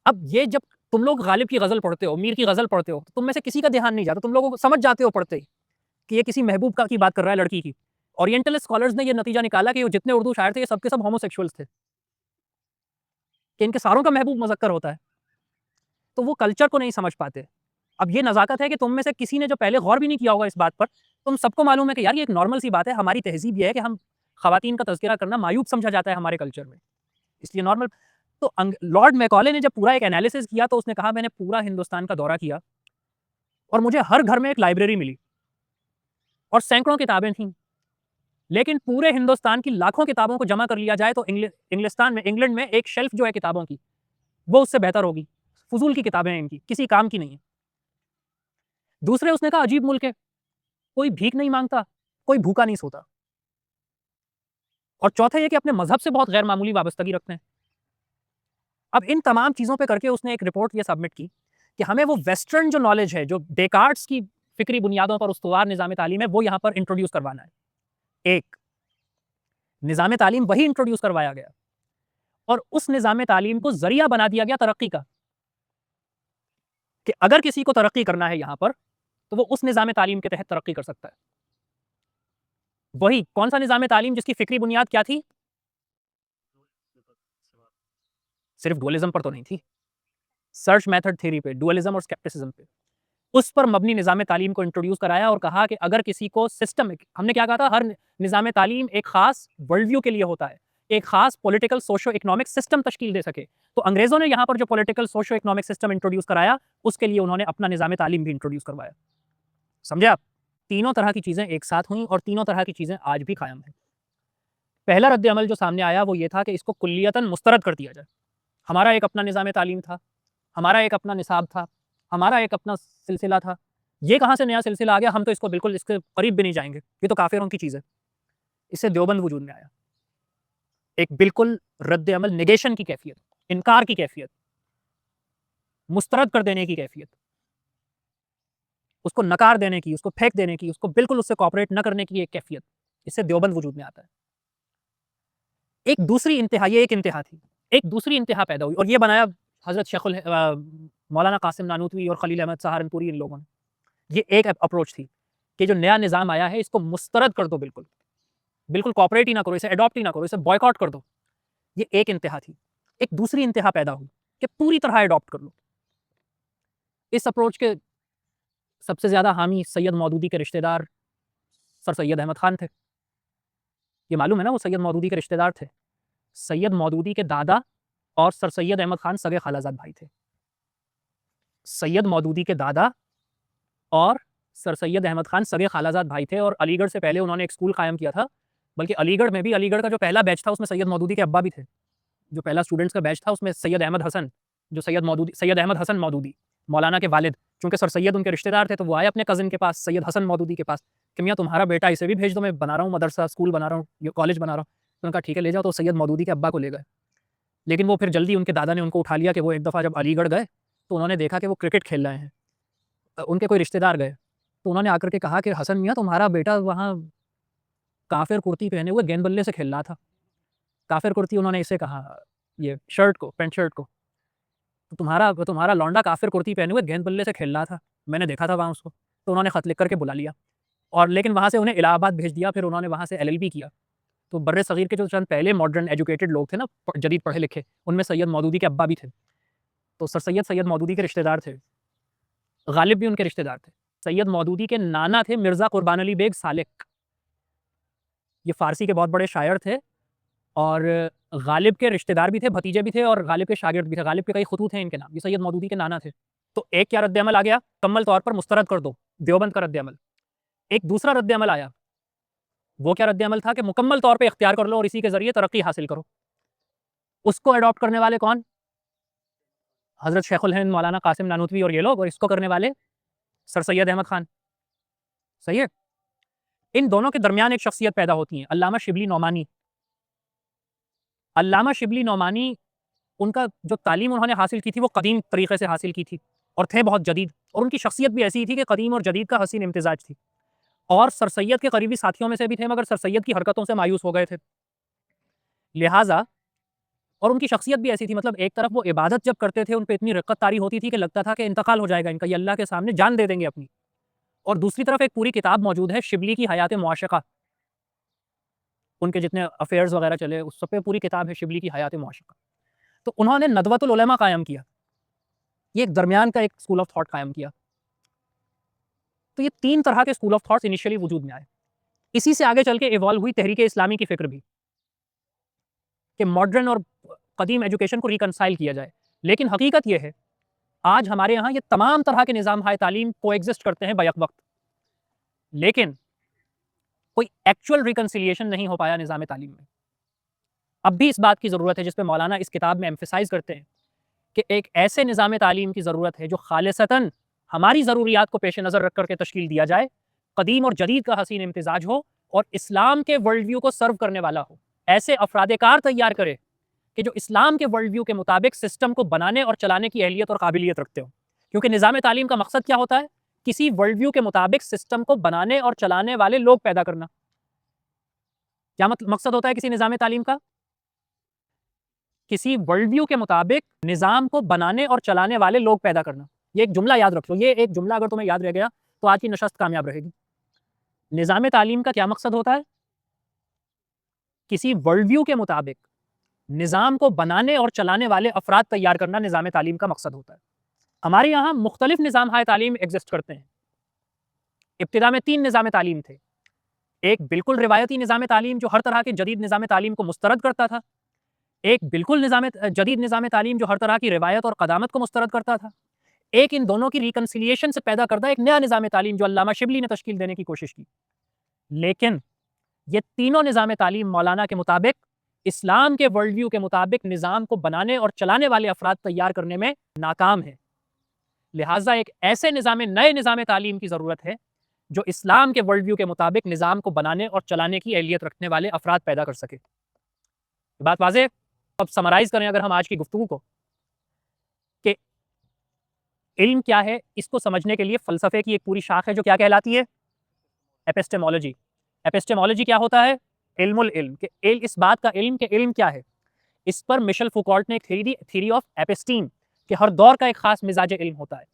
अब ये जब तुम लोग गालिब की गज़ल पढ़ते हो, मीर की गज़ल पढ़ते हो, तो तुम में से किसी का ध्यान नहीं जाता, तुम लोगों को समझ जाते हो पढ़ते ही कि ये किसी महबूब की बात कर रहा है लड़की की। ओरिएंटल स्कॉलर्स ने ये नतीजा निकाला कि जितने उर्दू शायर थे, ये सब के सब होमोसेक्सुअल्स थे, कि इनके सारों का महबूब मुज़क्कर होता है। तो वो कल्चर को नहीं समझ पाते। अब ये नज़ाकत है कि तुम में से किसी ने जो पहले गौर भी नहीं किया होगा इस बात पर, तुम सबको मालूम है कि यार ये एक नॉर्मल सी बात है, हमारी तहज़ीब ये है कि हम ख़वातीन का तज़किरा करना मायूब समझा जाता है हमारे कल्चर में, इसलिए नॉर्मल। तो लॉर्ड मैकॉले ने जब पूरा एक एनालिसिस किया तो उसने कहा मैंने पूरा हिंदुस्तान का दौरा किया और मुझे हर घर में एक लाइब्रेरी मिली और सैकड़ों किताबें थीं। लेकिन पूरे हिंदुस्तान की लाखों किताबों को जमा कर लिया जाए तो इंग्लैंड में एक शेल्फ जो है किताबों की, वो उससे बेहतर होगी। फ़ुज़ूल की किताबें हैं इनकी, किसी काम की नहीं है। दूसरे उसने कहा अजीब मुल्क है, कोई भीख नहीं माँगता, कोई भूखा नहीं सोता। और चौथा ये कि अपने मज़हब से बहुत गैर मामूली वाबस्तगी रखते हैं। अब इन तमाम चीज़ों पे करके उसने एक रिपोर्ट ये सबमिट की कि हमें वो वेस्टर्न जो नॉलेज है, जो डेकार्ट्स की फ़िक्री बुनियादों पर उस्तवार निज़ाम तालीम है, वो यहाँ पर इंट्रोड्यूस करवाना है। एक, निज़ाम तालीम वही इंट्रोड्यूस करवाया गया और उस निज़ाम तालीम को ज़रिया बना दिया गया तरक्की का, कि अगर किसी को तरक्की करना है यहाँ पर, तो वो उस निज़ाम तालीम के तहत तरक्की कर सकता है। वही कौन-सा निज़ाम तालीम जिसकी फ़िक्री बुनियाद क्या थी? सिर्फ़ डुअलिज़्म पर तो नहीं थी। सर्च मेथड थ्योरी पे, डुअलिज़्म और स्केप्टिसिज़्म पे, उस पर मबनी निज़ाम तालीम को इंट्रोड्यूस कराया और कहा कि अगर किसी को हमने क्या कहा था, हर निज़ाम तालीम एक ख़ास वर्ल्ड व्यू के लिए होता है, एक ख़ास पॉलिटिकल सोशो इकोनॉमिक सिस्टम तश्कील दे सके। तो अंग्रेज़ों ने यहाँ पर जो political socio economic system introduce कराया, उसके लिए उन्होंने अपना निज़ाम तालीम भी इंट्रोड्यूस करवाया। समझे आप? तीनों तरह की चीज़ें एक साथ हुईं और तीनों तरह की चीज़ें आज भी कायम हैं। पहला रद्द-ए-अमल जो सामने आया वो ये था कि इसको कुल्लियतन मुस्तरद कर दिया जाए। हमारा एक अपना निज़ाम तालीम था, हमारा एक अपना निसाब था, हमारा एक अपना सिलसिला था। ये कहाँ से नया सिलसिला आ गया, हम तो इसको बिल्कुल इसके करीब भी नहीं जाएँगे, ये तो काफ़िरों की चीज़ है। इससे देवबंद वजूद में आया। एक बिल्कुल रद्द-ए-अमल, नेगेशन की कैफ़ियत, इनकार की कैफ़ियत, मुस्तरद कर देने की कैफ़ियत, उसको नकार देने की, उसको फेंक देने की, उसको बिल्कुल उससे कोऑपरेट न करने की एक कैफ़ियत, इससे देवबंद वजूद में आता है। एक दूसरी इंतहा, ये एक इंतहा थी, एक दूसरी इंतहा पैदा हुई और ये बनाया हज़रत मौलाना कासिम नानूतवी और खलील अहमद सहारनपुरी, इन लोगों ने। ये एक अप्रोच थी कि जो नया निज़ाम आया है इसको मुस्तरद कर दो बिल्कुल। बिल्कुल कोऑपरेट ही ना करो, इसे अडॉप्ट ही ना करो, इसे बॉयकॉट कर दो। ये एक इंतहा थी। एक दूसरी इंतहा पैदा हुई कि पूरी तरह अडॉप्ट कर लो। इस अप्रोच के सबसे ज़्यादा हामी सैयद मौदूदी के रिश्तेदार सर सैयद अहमद खान थे। ये मालूम है ना, वो सैयद मौदूदी के रिश्तेदार थे। सैयद मौदूदी के दादा और सर सैयद अहमद खान सगे खालाजाद भाई थे। सैयद मौदूदी के दादा और सर सैयद अहमद खान सगे खालाजाद भाई थे और अलीगढ़ से पहले उन्होंने एक स्कूल कायम किया था। बल्कि अलीगढ़ में भी, अलीगढ़ का जो पहला बैच था उसमें सैयद मौदूदी के अब्बा भी थे। जो पहला स्टूडेंट्स का बैच था उसमें सैयद अहमद हसन मौदूदी, मौलाना के वालिद, चूँकि सर सैयद उनके रिश्तेदार थे, तो वो आए अपने कज़िन के पास, सैयद हसन मौदूदी के पास, कि मियाँ तुम्हारा बेटा, इसे भी भेज दो, मैं बना रहा हूँ मदरसा, स्कूल बना रहा हूँ, ये कॉलेज बना रहा हूँ। तो उन्होंने कहा ठीक है ले जाओ, तो सैयद मौदूदी के अब्बा को ले गए। लेकिन वो फिर जल्दी उनके दादा ने उनको उठा लिया कि वो एक दफ़ा जब अलीगढ़ गए, तो उन्होंने देखा कि वो क्रिकेट खेल रहे हैं। उनके कोई रिश्तेदार गए, तो उन्होंने आकर के कहा कि हसन मियाँ तुम्हारा बेटा वहाँ काफ़िर कुर्ती पहने हुए गेंद बल्ले से खेल रहा था। काफ़िर कुर्ती उन्होंने इसे कहा, ये शर्ट को, पैंट शर्ट को। तो तुम्हारा लौंडा काफ़िर कुर्ती पहने हुए गेंद बल्ले से खेल रहा था, मैंने देखा था वहाँ उसको। तो उन्होंने ख़त लिख कर के बुला लिया और लेकिन वहाँ से उन्हें इलाहाबाद भेज दिया, फिर उन्होंने वहाँ से एलएलबी किया। तो बर्रे सग़ीर के जो चंद पहले मॉडर्न एजुकेटेड लोग थे ना, जदीद पढ़े लिखे, उनमें सैयद मौदूदी के अब्बा भी थे। तो सर सैयद मौदूदी के रिश्तेदार थे, गालिब भी उनके रिश्तेदार थे। सैयद मौदूदी के नाना थे मिर्ज़ा कुर्बान अली बेग सालिक। ये फ़ारसी के बहुत बड़े शायर थे और गालिब के रिश्तेदार भी थे, भतीजे भी थे और गालिब के शागिर्द भी थे। गालिब के कई खतूत हैं इनके नाम, ये सैयद मौदूदी के नाना थे। तो एक क्या रद्द-ए-अमल आ गया, मुकम्मल तौर पर मुस्तरद कर दो, देवबंद का रद्द-ए-अमल। एक दूसरा रद्द-ए-अमल आया, वो क्या रद्द-ए-अमल था कि मुकम्मल तौर पे इख्तियार कर लो और इसी के ज़रिए तरक्की हासिल करो। उसको अडॉप्ट करने वाले कौन? हज़रत शेखुल हिंद मौलाना कासिम नानूतवी और ये लोग, और इसको करने वाले सर सैयद अहमद खान। सही है? इन दोनों के दरमियान एक शख्सियत पैदा होती है, अल्लामा शिबली नौमानी। अल्लामा शिबली नौमानी, उनका जो तालीम उन्होंने हासिल की थी वो कदीम तरीक़े से हासिल की थी और थे बहुत जदीद, और उनकी शख्सियत भी ऐसी थी कि कदीम और जदीद का हसीन इम्तिज़ाज थी। और सर सैयद के करीबी साथियों में से भी थे, मगर सर सैयद की हरकतों से मायूस हो गए थे। लिहाजा और उनकी शख्सियत भी ऐसी थी, मतलब एक तरफ वो इबादत जब करते थे, उन पे इतनी रिक्कत तारी होती थी कि लगता था कि इंतकाल हो जाएगा इनका, ये अल्लाह के सामने जान दे देंगे अपनी। और दूसरी तरफ एक पूरी किताब मौजूद है, शिबली की हयात मुआशक़ा। उनके जितने अफेयर्स वगैरह चले, उस सब पे पूरी किताब है शिबली की हयात मुआशक़ा। तो उन्होंने नदवतुल उलमा कायम किया, ये एक दरमियान का एक स्कूल ऑफ थॉट कायम किया। तो ये 3 तरह के स्कूल ऑफ थॉट्स इनिशियली वजूद में आए। इसी से आगे चल के इवॉल्व हुई तहरीक इस्लामी की फ़िक्र भी, कि मॉडर्न और कदीम एजुकेशन को रिकंसाइल किया जाए। लेकिन हकीकत ये है, आज हमारे यहाँ ये तमाम तरह के निज़ाम हाय तालीम कोएग्जिस्ट करते हैं बैक वक्त, लेकिन कोई एक्चुअल रिकंसिलिएशन नहीं हो पाया निज़ाम तालीम में। अब भी इस बात की ज़रूरत है, जिस पे मौलाना इस किताब में एम्फसाइज़ करते हैं, कि एक ऐसे निज़ाम तालीम की ज़रूरत है जो खालिसतन हमारी ज़रूरियात को पेश नज़र रख करके तश्कील दिया जाए, कदीम और जदीद का हसीन इम्तिज़ाज हो और इस्लाम के वर्ल्ड व्यू को सर्व करने वाला हो। ऐसे अफराद-ए-कार तैयार करे कि जो इस्लाम के वर्ल्ड व्यू के मुताबिक सिस्टम को बनाने और चलाने की अहलियत और काबिलियत रखते हो। क्योंकि निज़ाम तालीम का मकसद क्या होता है? किसी वर्ल्ड व्यू के मुताबिक सिस्टम को बनाने और चलाने वाले लोग पैदा करना। क्या मकसद होता है किसी निज़ाम तालीम का? किसी वर्ल्ड व्यू के मुताबिक निज़ाम को बनाने और चलाने वाले लोग पैदा करना। ये एक जुमला याद रख लो, ये एक जुमला अगर तुम्हें याद रह गया तो आज की नशस्त कामयाब रहेगी। निज़ाम तालीम का क्या मकसद होता है? किसी वर्ल्ड व्यू के मुताबिक निज़ाम को बनाने और चलाने वाले अफराद तैयार करना निज़ाम तालीम का मकसद होता है। हमारे यहाँ मुख्तलिफ निज़ाम हाय तालीम एग्जिस्ट करते हैं। इब्तिदा में 3 निज़ाम तालीम थे। एक बिल्कुल रिवायती निज़ाम तालीम जो हर तरह के जदीद निज़ाम तालीम को मुस्तरद करता था। एक बिल्कुल जदीद निज़ाम तालीम जो हर तरह की रिवायत और क़दामत को मुस्तरद करता था। एक इन दोनों की रिकंसिलिएशन से पैदा करदा एक नया निज़ाम तालीम जो अल्लामा शिबली ने तश्कील देने की कोशिश की। लेकिन ये तीनों निज़ाम तालीम मौलाना के मुताबिक इस्लाम के वर्ल्ड व्यू के मुताबिक निज़ाम को बनाने और चलाने वाले अफराद तैयार करने में नाकाम है। लिहाजा एक ऐसे नए निज़ाम तालीम की ज़रूरत है जो इस्लाम के वर्ल्ड व्यू के मुताबिक निज़ाम को बनाने और चलाने की अहलियत रखने वाले अफराद पैदा कर सके। बात वाज़ेह? अब समराइज़ करें अगर हम आज की गुफ्तगू को, कि इल्म क्या है, इसको समझने के लिए फ़लसफ़े की एक पूरी शाख है जो क्या कहलाती है? एपिस्टेमोलॉजी। एपिस्टेमोलॉजी क्या होता है? इल्मुल इल्म, कि इस बात का इल्म कि इल्म क्या है। इस पर मिशेल फुकॉल्ट ने एक थ्योरी दी, थ्योरी ऑफ एपिस्टीम, कि हर दौर का एक खास मिजाज इल्म होता है।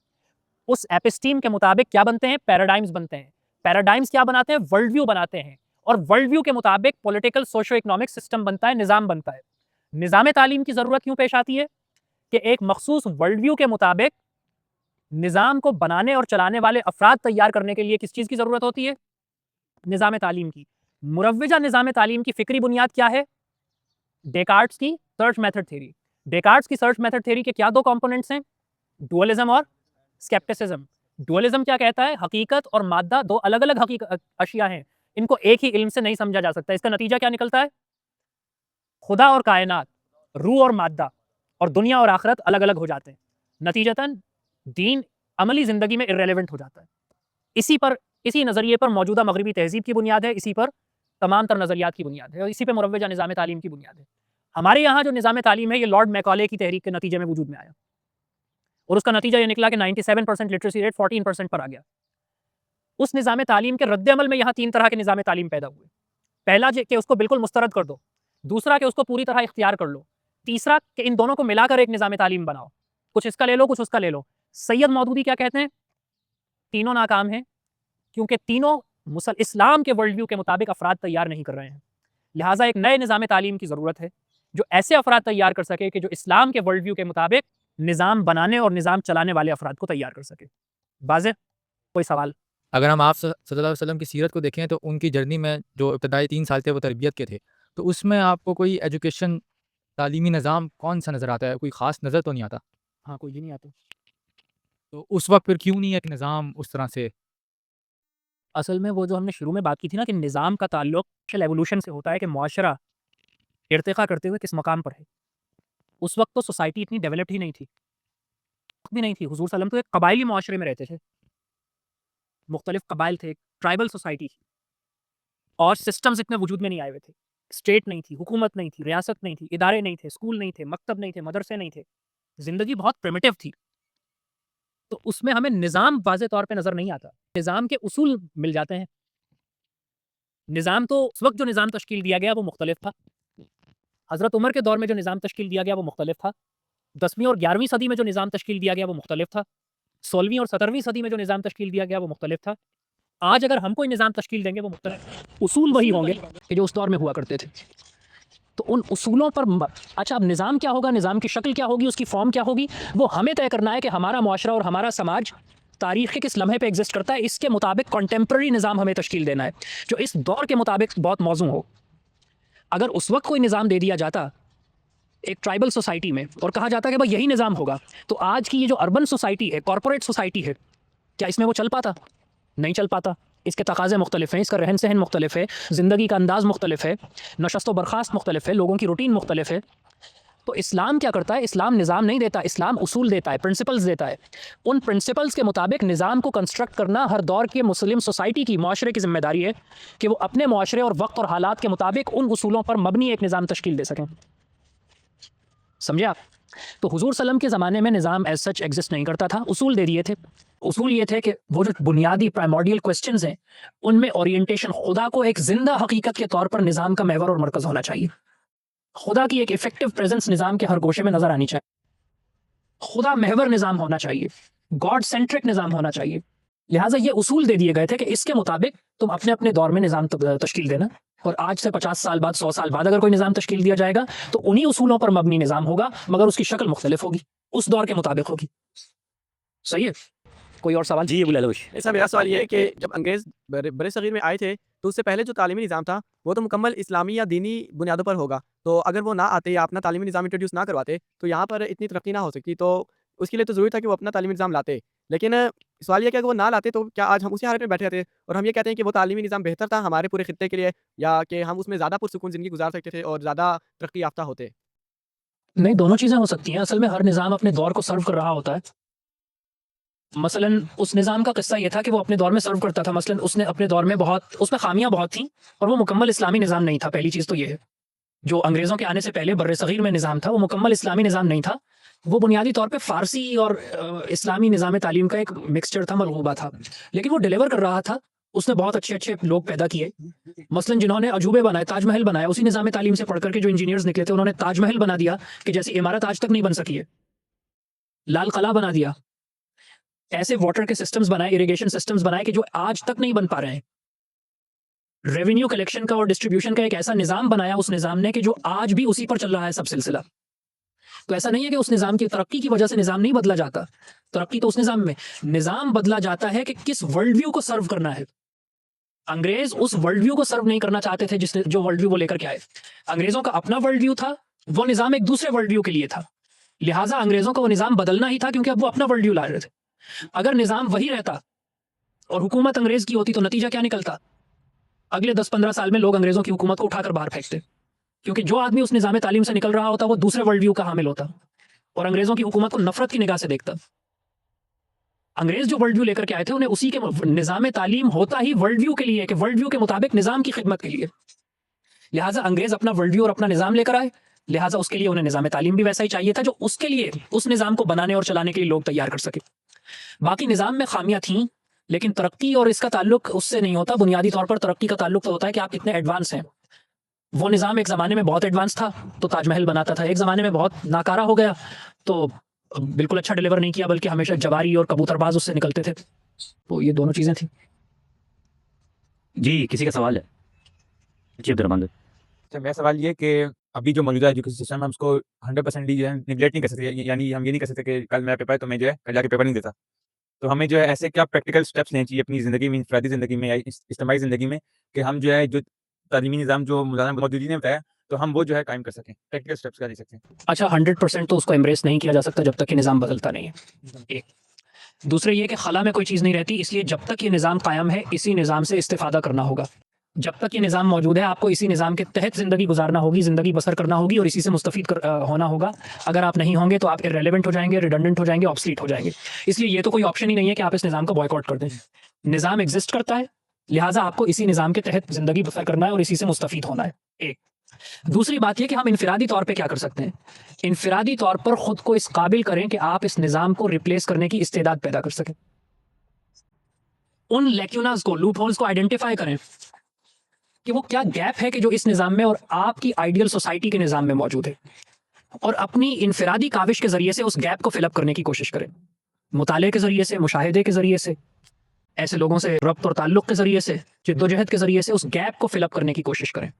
उस एपिस्टीम के मुताबिक क्या बनते हैं? पैराडाइम्स बनते हैं। पैराडाइम्स क्या बनाते हैं? वर्ल्ड व्यू बनाते हैं। और वर्ल्ड व्यू के मुताबिक पॉलिटिकल सोशो इकोनॉमिक सिस्टम बनता है, निज़ाम बनता है। निज़ाम तालीम की ज़रूरत क्यों पेश आती है? कि एक मखसूस वर्ल्ड व्यू के मुताबिक निज़ाम को बनाने और चलाने वाले अफराद तैयार करने के लिए किस चीज़ की ज़रूरत होती है? निज़ाम तालीम की। मुरव्विजा निज़ाम तालीम की फ़िक्री बुनियाद क्या है? डेकार्ट्स की सर्च मेथड थ्योरी। डेकार्ट्स की सर्च मेथड थ्योरी के क्या 2 कंपोनेंट्स हैं? डुअलिज्म और स्केप्टिसिज्म। डुअलिज्म क्या कहता है? हकीकत और मादा 2 अलग-अलग अशिया हैं, इनको एक ही इल्म से नहीं समझा जा सकता। इसका नतीजा क्या निकलता है? खुदा और कायनात, रूह और मादा, और दुनिया और आखिरत अलग-अलग हो जाते हैं। नतीजतन दीन अमली ज़िंदगी में इर्रेलेवेंट हो जाता है। इसी नज़रिए पर मौजूदा मगरबी तहज़ीब की बुनियाद है, इसी पर तमाम तर नज़रियात की बुनियाद है, और इसी पे मुरव्विजा निज़ाम तालीम की बुनियाद है। हमारे यहाँ जो निज़ाम तालीम है, ये लॉर्ड मैकॉले की तहरीक के नतीजे में वजूद में आया, और उसका नतीजा ये निकला कि 97% लिटरेसी रेट 14% पर आ गया। उस निज़ाम तालीम के रद्द-ए-अमल में यहाँ 3 तरह के निज़ाम तालीम पैदा हुए। पहला कि उसको बिल्कुल मुस्तरद कर दो, दूसरा कि उसको पूरी तरह इख्तियार कर लो, तीसरा कि इन दोनों को मिलाकर एक निज़ाम तालीम बनाओ, कुछ इसका ले लो, कुछ उसका ले लो। सैयद मौदूदी क्या कहते हैं? तीनों नाकाम हैं, क्योंकि तीनों इस्लाम के वर्ल्ड व्यू के मुताबिक अफराद तैयार नहीं कर रहे हैं। लिहाजा एक नए निज़ाम तालीम की ज़रूरत है जो ऐसे अफराद तैयार कर सके कि जो इस्लाम के वर्ल्ड व्यू के मुताबिक निज़ाम बनाने और निज़ाम चलाने वाले अफराद को तैयार कर सके। वाज़ेह? कोई सवाल? अगर हम आप सल्लल्लाहु अलैहि वसल्लम की सीरत को देखें तो उनकी जर्नी में जो इब्तदाई 3 साल थे वो तरबियत के थे। तो उसमें आपको कोई एजुकेशन तालीमी निज़ाम कौन-सा नज़र आता है? कोई ख़ास नज़र तो नहीं आता? हाँ, कोई भी नहीं आता। तो उस वक़्त फिर क्यों नहीं एक निज़ाम उस तरह से? असल में वो जो हमने शुरू में बात की थी ना कि निज़ाम का ताल्लुक सोशल एवोल्यूशन से होता है कि मुआशरा इर्तिक़ा करते हुए किस मकाम पर है। उस वक़्त तो सोसाइटी इतनी डेवलप्ड ही नहीं थी। भी नहीं थी। हुज़ूर सल्लम तो एक कबायली मुआशरे में रहते थे। मुख्तलिफ़ कबाइल थे, ट्राइबल सोसाइटी थी और सिस्टम्स इतने वजूद में नहीं आए हुए थे। स्टेट नहीं थी, हुकूमत नहीं थी, रियासत नहीं थी, इदारे नहीं थे, स्कूल नहीं थे, मकतब नहीं थे, मदरसे नहीं थे। ज़िंदगी बहुत प्रिमिटिव थी। तो उसमें हमें निज़ाम वाज़े तौर पे नज़र नहीं आता। निज़ाम के उसूल मिल जाते हैं। निज़ाम तो उस वक़्त जो निज़ाम तश्कील दिया गया वो मुख्तलिफ था। हज़रत उमर के दौर में जो निज़ाम तश्कील दिया गया वो मुख्तलिफ था। 10वीं और 11वीं सदी में जो निज़ाम तश्कील दिया गया वो मुख्तलिफ था। 16वीं और 17वीं सदी में जो निज़ाम तश्कील दिया गया वो मुख्तलिफ था। आज अगर हम कोई निज़ाम तश्कील देंगे वो मुख्तलिफ उसूल वही होंगे कि जो उस दौर में हुआ करते थे। तो उन उसूलों पर अच्छा अब निज़ाम क्या होगा, निज़ाम की शक्ल क्या होगी, उसकी फ़ॉर्म क्या होगी, वो हमें तय करना है कि हमारा मुआशरा और हमारा समाज तारीख़ के किस लम्हे पे एग्ज़िस्ट करता है, इसके मुताबिक कंटेम्प्रेरी निज़ाम हमें तश्कील देना है, जो इस दौर के मुताबिक बहुत मौज़ूं हो। अगर उस वक़्त कोई निज़ाम दे दिया जाता एक ट्राइबल सोसाइटी में और कहा जाता कि भाई यही निज़ाम होगा, तो आज की ये जो अर्बन सोसाइटी है, कॉर्पोरेट सोसाइटी है, क्या इसमें वो चल पाता? नहीं चल पाता। इसके तकाज़े मुख्तलिफ़ हैं, इसका रहन-सहन मुख्तलिफ़ है, ज़िंदगी का अंदाज़ मुख्तलिफ़ है, नशस्त व बर्ख़ास्त मुख्तलिफ़ है, लोगों की रूटीन मुख्तलिफ़ है। तो इस्लाम क्या करता है? इस्लाम निज़ाम नहीं देता, इस्लाम उसूल देता है, प्रिंसिपल्स देता है। उन प्रिंसिपल्स के मुताबिक निज़ाम को कंस्ट्रक्ट करना हर दौर के मुस्लिम सोसाइटी की, मुआशरे की ज़िम्मेदारी है कि वो अपने मुआशरे और वक़्त और हालात के मुताबिक उन उसूलों पर मबनी एक निज़ाम तश्कील दे सकें। समझे आप? तो हुज़ूर सल्लम के ज़माने में निज़ाम एज़ सच एग्ज़िस्ट नहीं करता था, उसूल दे दिए थे। उसूल ये थे कि वो जो बुनियादी प्राइमोर्डियल क्वेश्चंस हैं, उनमें ओरिएंटेशन खुदा को एक ज़िंदा हकीकत के तौर पर निज़ाम का महवर और मरकज़ होना चाहिए। खुदा की एक इफ़ेक्टिव प्रेज़ेंस निज़ाम के हर गोशे में नज़र आनी चाहिए। खुदा महवर निज़ाम होना चाहिए, गॉड सेंट्रिक निज़ाम होना चाहिए। लिहाज़ा ये उसूल दे दिए गए थे कि इसके मुताबिक तुम अपने-अपने दौर में निज़ाम तश्कील देना और आज से 50 साल बाद, 100 साल बाद अगर कोई निज़ाम तश्कील दिया जाएगा, तो उन्हीं उसूलों पर मबनी निज़ाम होगा, मगर उसकी शक्ल मुख्तलिफ होगी, उस दौर के मुताबिक होगी। सही है? कोई और सवाल? जी, बुलालोश। ऐसा मेरा सवाल ये है कि जब अंग्रेज़ बरे सग़ीर में आए थे, तो उससे पहले जो तालीमी निज़ाम था, वो तो मुकम्मल इस्लामी या दीनी बुनियादों पर होगा। तो अगर वो ना आते या अपना तालीमी निज़ाम इंट्रोड्यूस ना करवाते, तो यहाँ पर इतनी तरक्की ना हो सकती। तो उसके लिए तो ज़रूरी था कि वो अपना तालीमी निज़ाम लाते। लेकिन सवाल ये है कि अगर वो ना लाते, तो क्या आज हम उसी हालत में बैठे रहते? और हम ये कहते हैं कि वो तालीमी निज़ाम बेहतर था हमारे पूरे खित्ते के लिए, या कि हम उसमें ज़्यादा पुरसुकून ज़िंदगी गुज़ार सकते थे और ज़्यादा तरक्की याफ़्ता होते? नहीं, दोनों चीज़ें हो सकती हैं। असल में हर निज़ाम अपने दौर को सर्व कर रहा होता है। मसलन उस निज़ाम का किस्सा ये था कि वो अपने दौर में सर्व करता था। मसलन उसने अपने दौर में उसमें ख़ामियाँ बहुत थीं और वो मुकम्मल इस्लामी निज़ाम नहीं था। पहली चीज़ तो ये है। जो अंग्रेज़ों के आने से पहले बर्र-ए-सग़ीर में निज़ाम था, वो मुकम्मल इस्लामी निज़ाम नहीं था। वो बुनियादी तौर पे फ़ारसी और इस्लामी निज़ाम तालीम का एक मिक्सचर था, मलगूबा था। लेकिन वो डिलीवर कर रहा था। उसने बहुत अच्छे-अच्छे लोग पैदा किए। मसलन जिन्होंने अजूबे बनाए, ताजमहल बनाया, उसी निज़ाम तालीम से पढ़ कर के जो इंजीनियर्स निकले थे, उन्होंने ताजमहल बना दिया कि जैसी इमारत आज तक नहीं बन सकी है। लाल किला बना दिया। ऐसे वाटर के सिस्टम्स बनाए, इरिगेशन सिस्टम्स बनाए कि जो आज तक नहीं बन पा रहे हैं। रेवेन्यू कलेक्शन का और डिस्ट्रीब्यूशन का एक ऐसा निज़ाम बनाया उस निज़ाम ने कि जो आज भी उसी पर चल रहा है सब सिलसिला। तो ऐसा नहीं है कि उस निज़ाम की तरक्की की वजह से निज़ाम नहीं बदला जाता। तरक्की तो उस निज़ाम बदला जाता है कि किस वर्ल्ड व्यू को सर्व करना है। अंग्रेज़ उस वर्ल्ड व्यू को सर्व नहीं करना चाहते थे जो वर्ल्ड व्यू वो लेकर के आए। अंग्रेज़ों का अपना वर्ल्ड व्यू था, वो निज़ाम एक दूसरे वर्ल्ड व्यू के लिए था। लिहाज़ा अंग्रेज़ों को वो निज़ाम बदलना ही था क्योंकि अब वो अपना वर्ल्ड व्यू ला रहे थे। अगर निज़ाम वही रहता और हुकूमत अंग्रेज़ की होती तो नतीजा क्या निकलता? अगले 10-15 साल में लोग अंग्रेज़ों की हुकूमत को उठाकर बाहर फेंकते। क्योंकि जो आदमी उस निज़ाम तालीम से निकल रहा होता वो दूसरे वर्ल्ड व्यू का हामिल होता और अंग्रेज़ों की हुकूमत को नफ़रत की निगाह से देखता। अंग्रेज़ जो वर्ल्ड व्यू लेकर के आए थे उन्हें उसी के निज़ाम तालीम होता ही वर्ल्ड व्यू के लिए कि वर्ल्ड व्यू के मुताबिक निज़ाम की खिदमत के लिए। लिहाजा अंग्रेज़ अपना वर्ल्ड व्यू और अपना निज़ाम लेकर आए, लिहाजा उसके लिए उन्हें निज़ाम तालीम भी वैसा ही चाहिए था जो उसके लिए उस निज़ाम को बनाने और चलाने के लिए लोग तैयार कर सके। बाकी निज़ाम में खामियां थीं, लेकिन तरक्की और इसका ताल्लुक उससे नहीं होता। बुनियादी तौर पर तरक्की का ताल्लुक तो होता है कि आप कितने एडवांस हैं। वो निज़ाम एक ज़माने में बहुत एडवांस था तो ताजमहल बनाता था, एक ज़माने में बहुत नाकारा हो गया तो बिल्कुल अच्छा डिलीवर नहीं किया, बल्कि हमेशा जवारी और कबूतरबाज उससे निकलते थे। तो ये दोनों चीज़ें थी। जी, किसी का सवाल है? जी, अब्दुर्रहमान। अच्छा, मेरा सवाल ये कि अभी जो मौजूदा एजुकेशन सिस्टम है, हम उसको 100% जो है नेगलेक्ट नहीं कर सकते। यानी हम ये नहीं कर सकते कि कल मेरा पेपर है तो मैं जो है कल जाके पेपर नहीं देता। तो हमें जो है ऐसे क्या प्रैक्टिकल स्टेप्स लेने चाहिए अपनी ज़िंदगी में, इंफरादी ज़िंदगी में या इज्तिमाई ज़िंदगी में, कि हम जो है जो तालीमी निज़ाम जो मौलाना मौदूदी ने बताया, तो हम वो जो है कायम कर सकें, प्रैक्टिकल स्टेप्स क्या ले सकते हैं। अच्छा 100% तो उसको एम्ब्रेस नहीं किया जा सकता जब तक कि निज़ाम बदलता नहीं है, एक। दूसरे ये कि खला में कोई चीज़ नहीं रहती, इसलिए जब तक ये निज़ाम कायम है, इसी निज़ाम से इस्तिफ़ादा करना होगा। जब तक ये निज़ाम मौजूद है, आपको इसी निज़ाम के तहत ज़िंदगी गुजारना होगी, ज़िंदगी बसर करना होगी और इसी से मुस्तफ़ीद होना होगा। अगर आप नहीं होंगे तो आप इर्रेलेवेंट हो जाएंगे, रिडंडेंट हो जाएंगे, ऑब्सलीट हो जाएंगे। इसलिए ये तो कोई ऑप्शन ही नहीं है कि आप इस निज़ाम को बॉयकॉट कर दें। निज़ाम एग्जिस्ट करता है, लिहाजा आपको इसी निज़ाम के तहत ज़िंदगी बसर करना है और इसी से मुस्तफ़ीद होना है, एक। दूसरी बात ये कि हम इनफिरादी तौर पे क्या कर सकते हैं? इनफिरादी तौर पर खुद को इस काबिल करें कि आप इस निज़ाम को रिप्लेस करने की इस्तेदाद पैदा कर सकें। उन लैक्यूनास को, लूप होल्स को आइडेंटिफाई करें कि वो क्या गैप है कि जो इस निज़ाम में और आपकी आइडियल सोसाइटी के निज़ाम में मौजूद है, और अपनी इनफिरादी काविश के ज़रिए से उस गैप को फिलअप करने की कोशिश करें। मुताले के ज़रिए से, मुशाहिदे के ज़रिए से, ऐसे लोगों से रब्त और ताल्लुक़ के ज़रिए से, जिद्दोजहद के ज़रिए से उस गैप को फिलअप करने की कोशिश करें।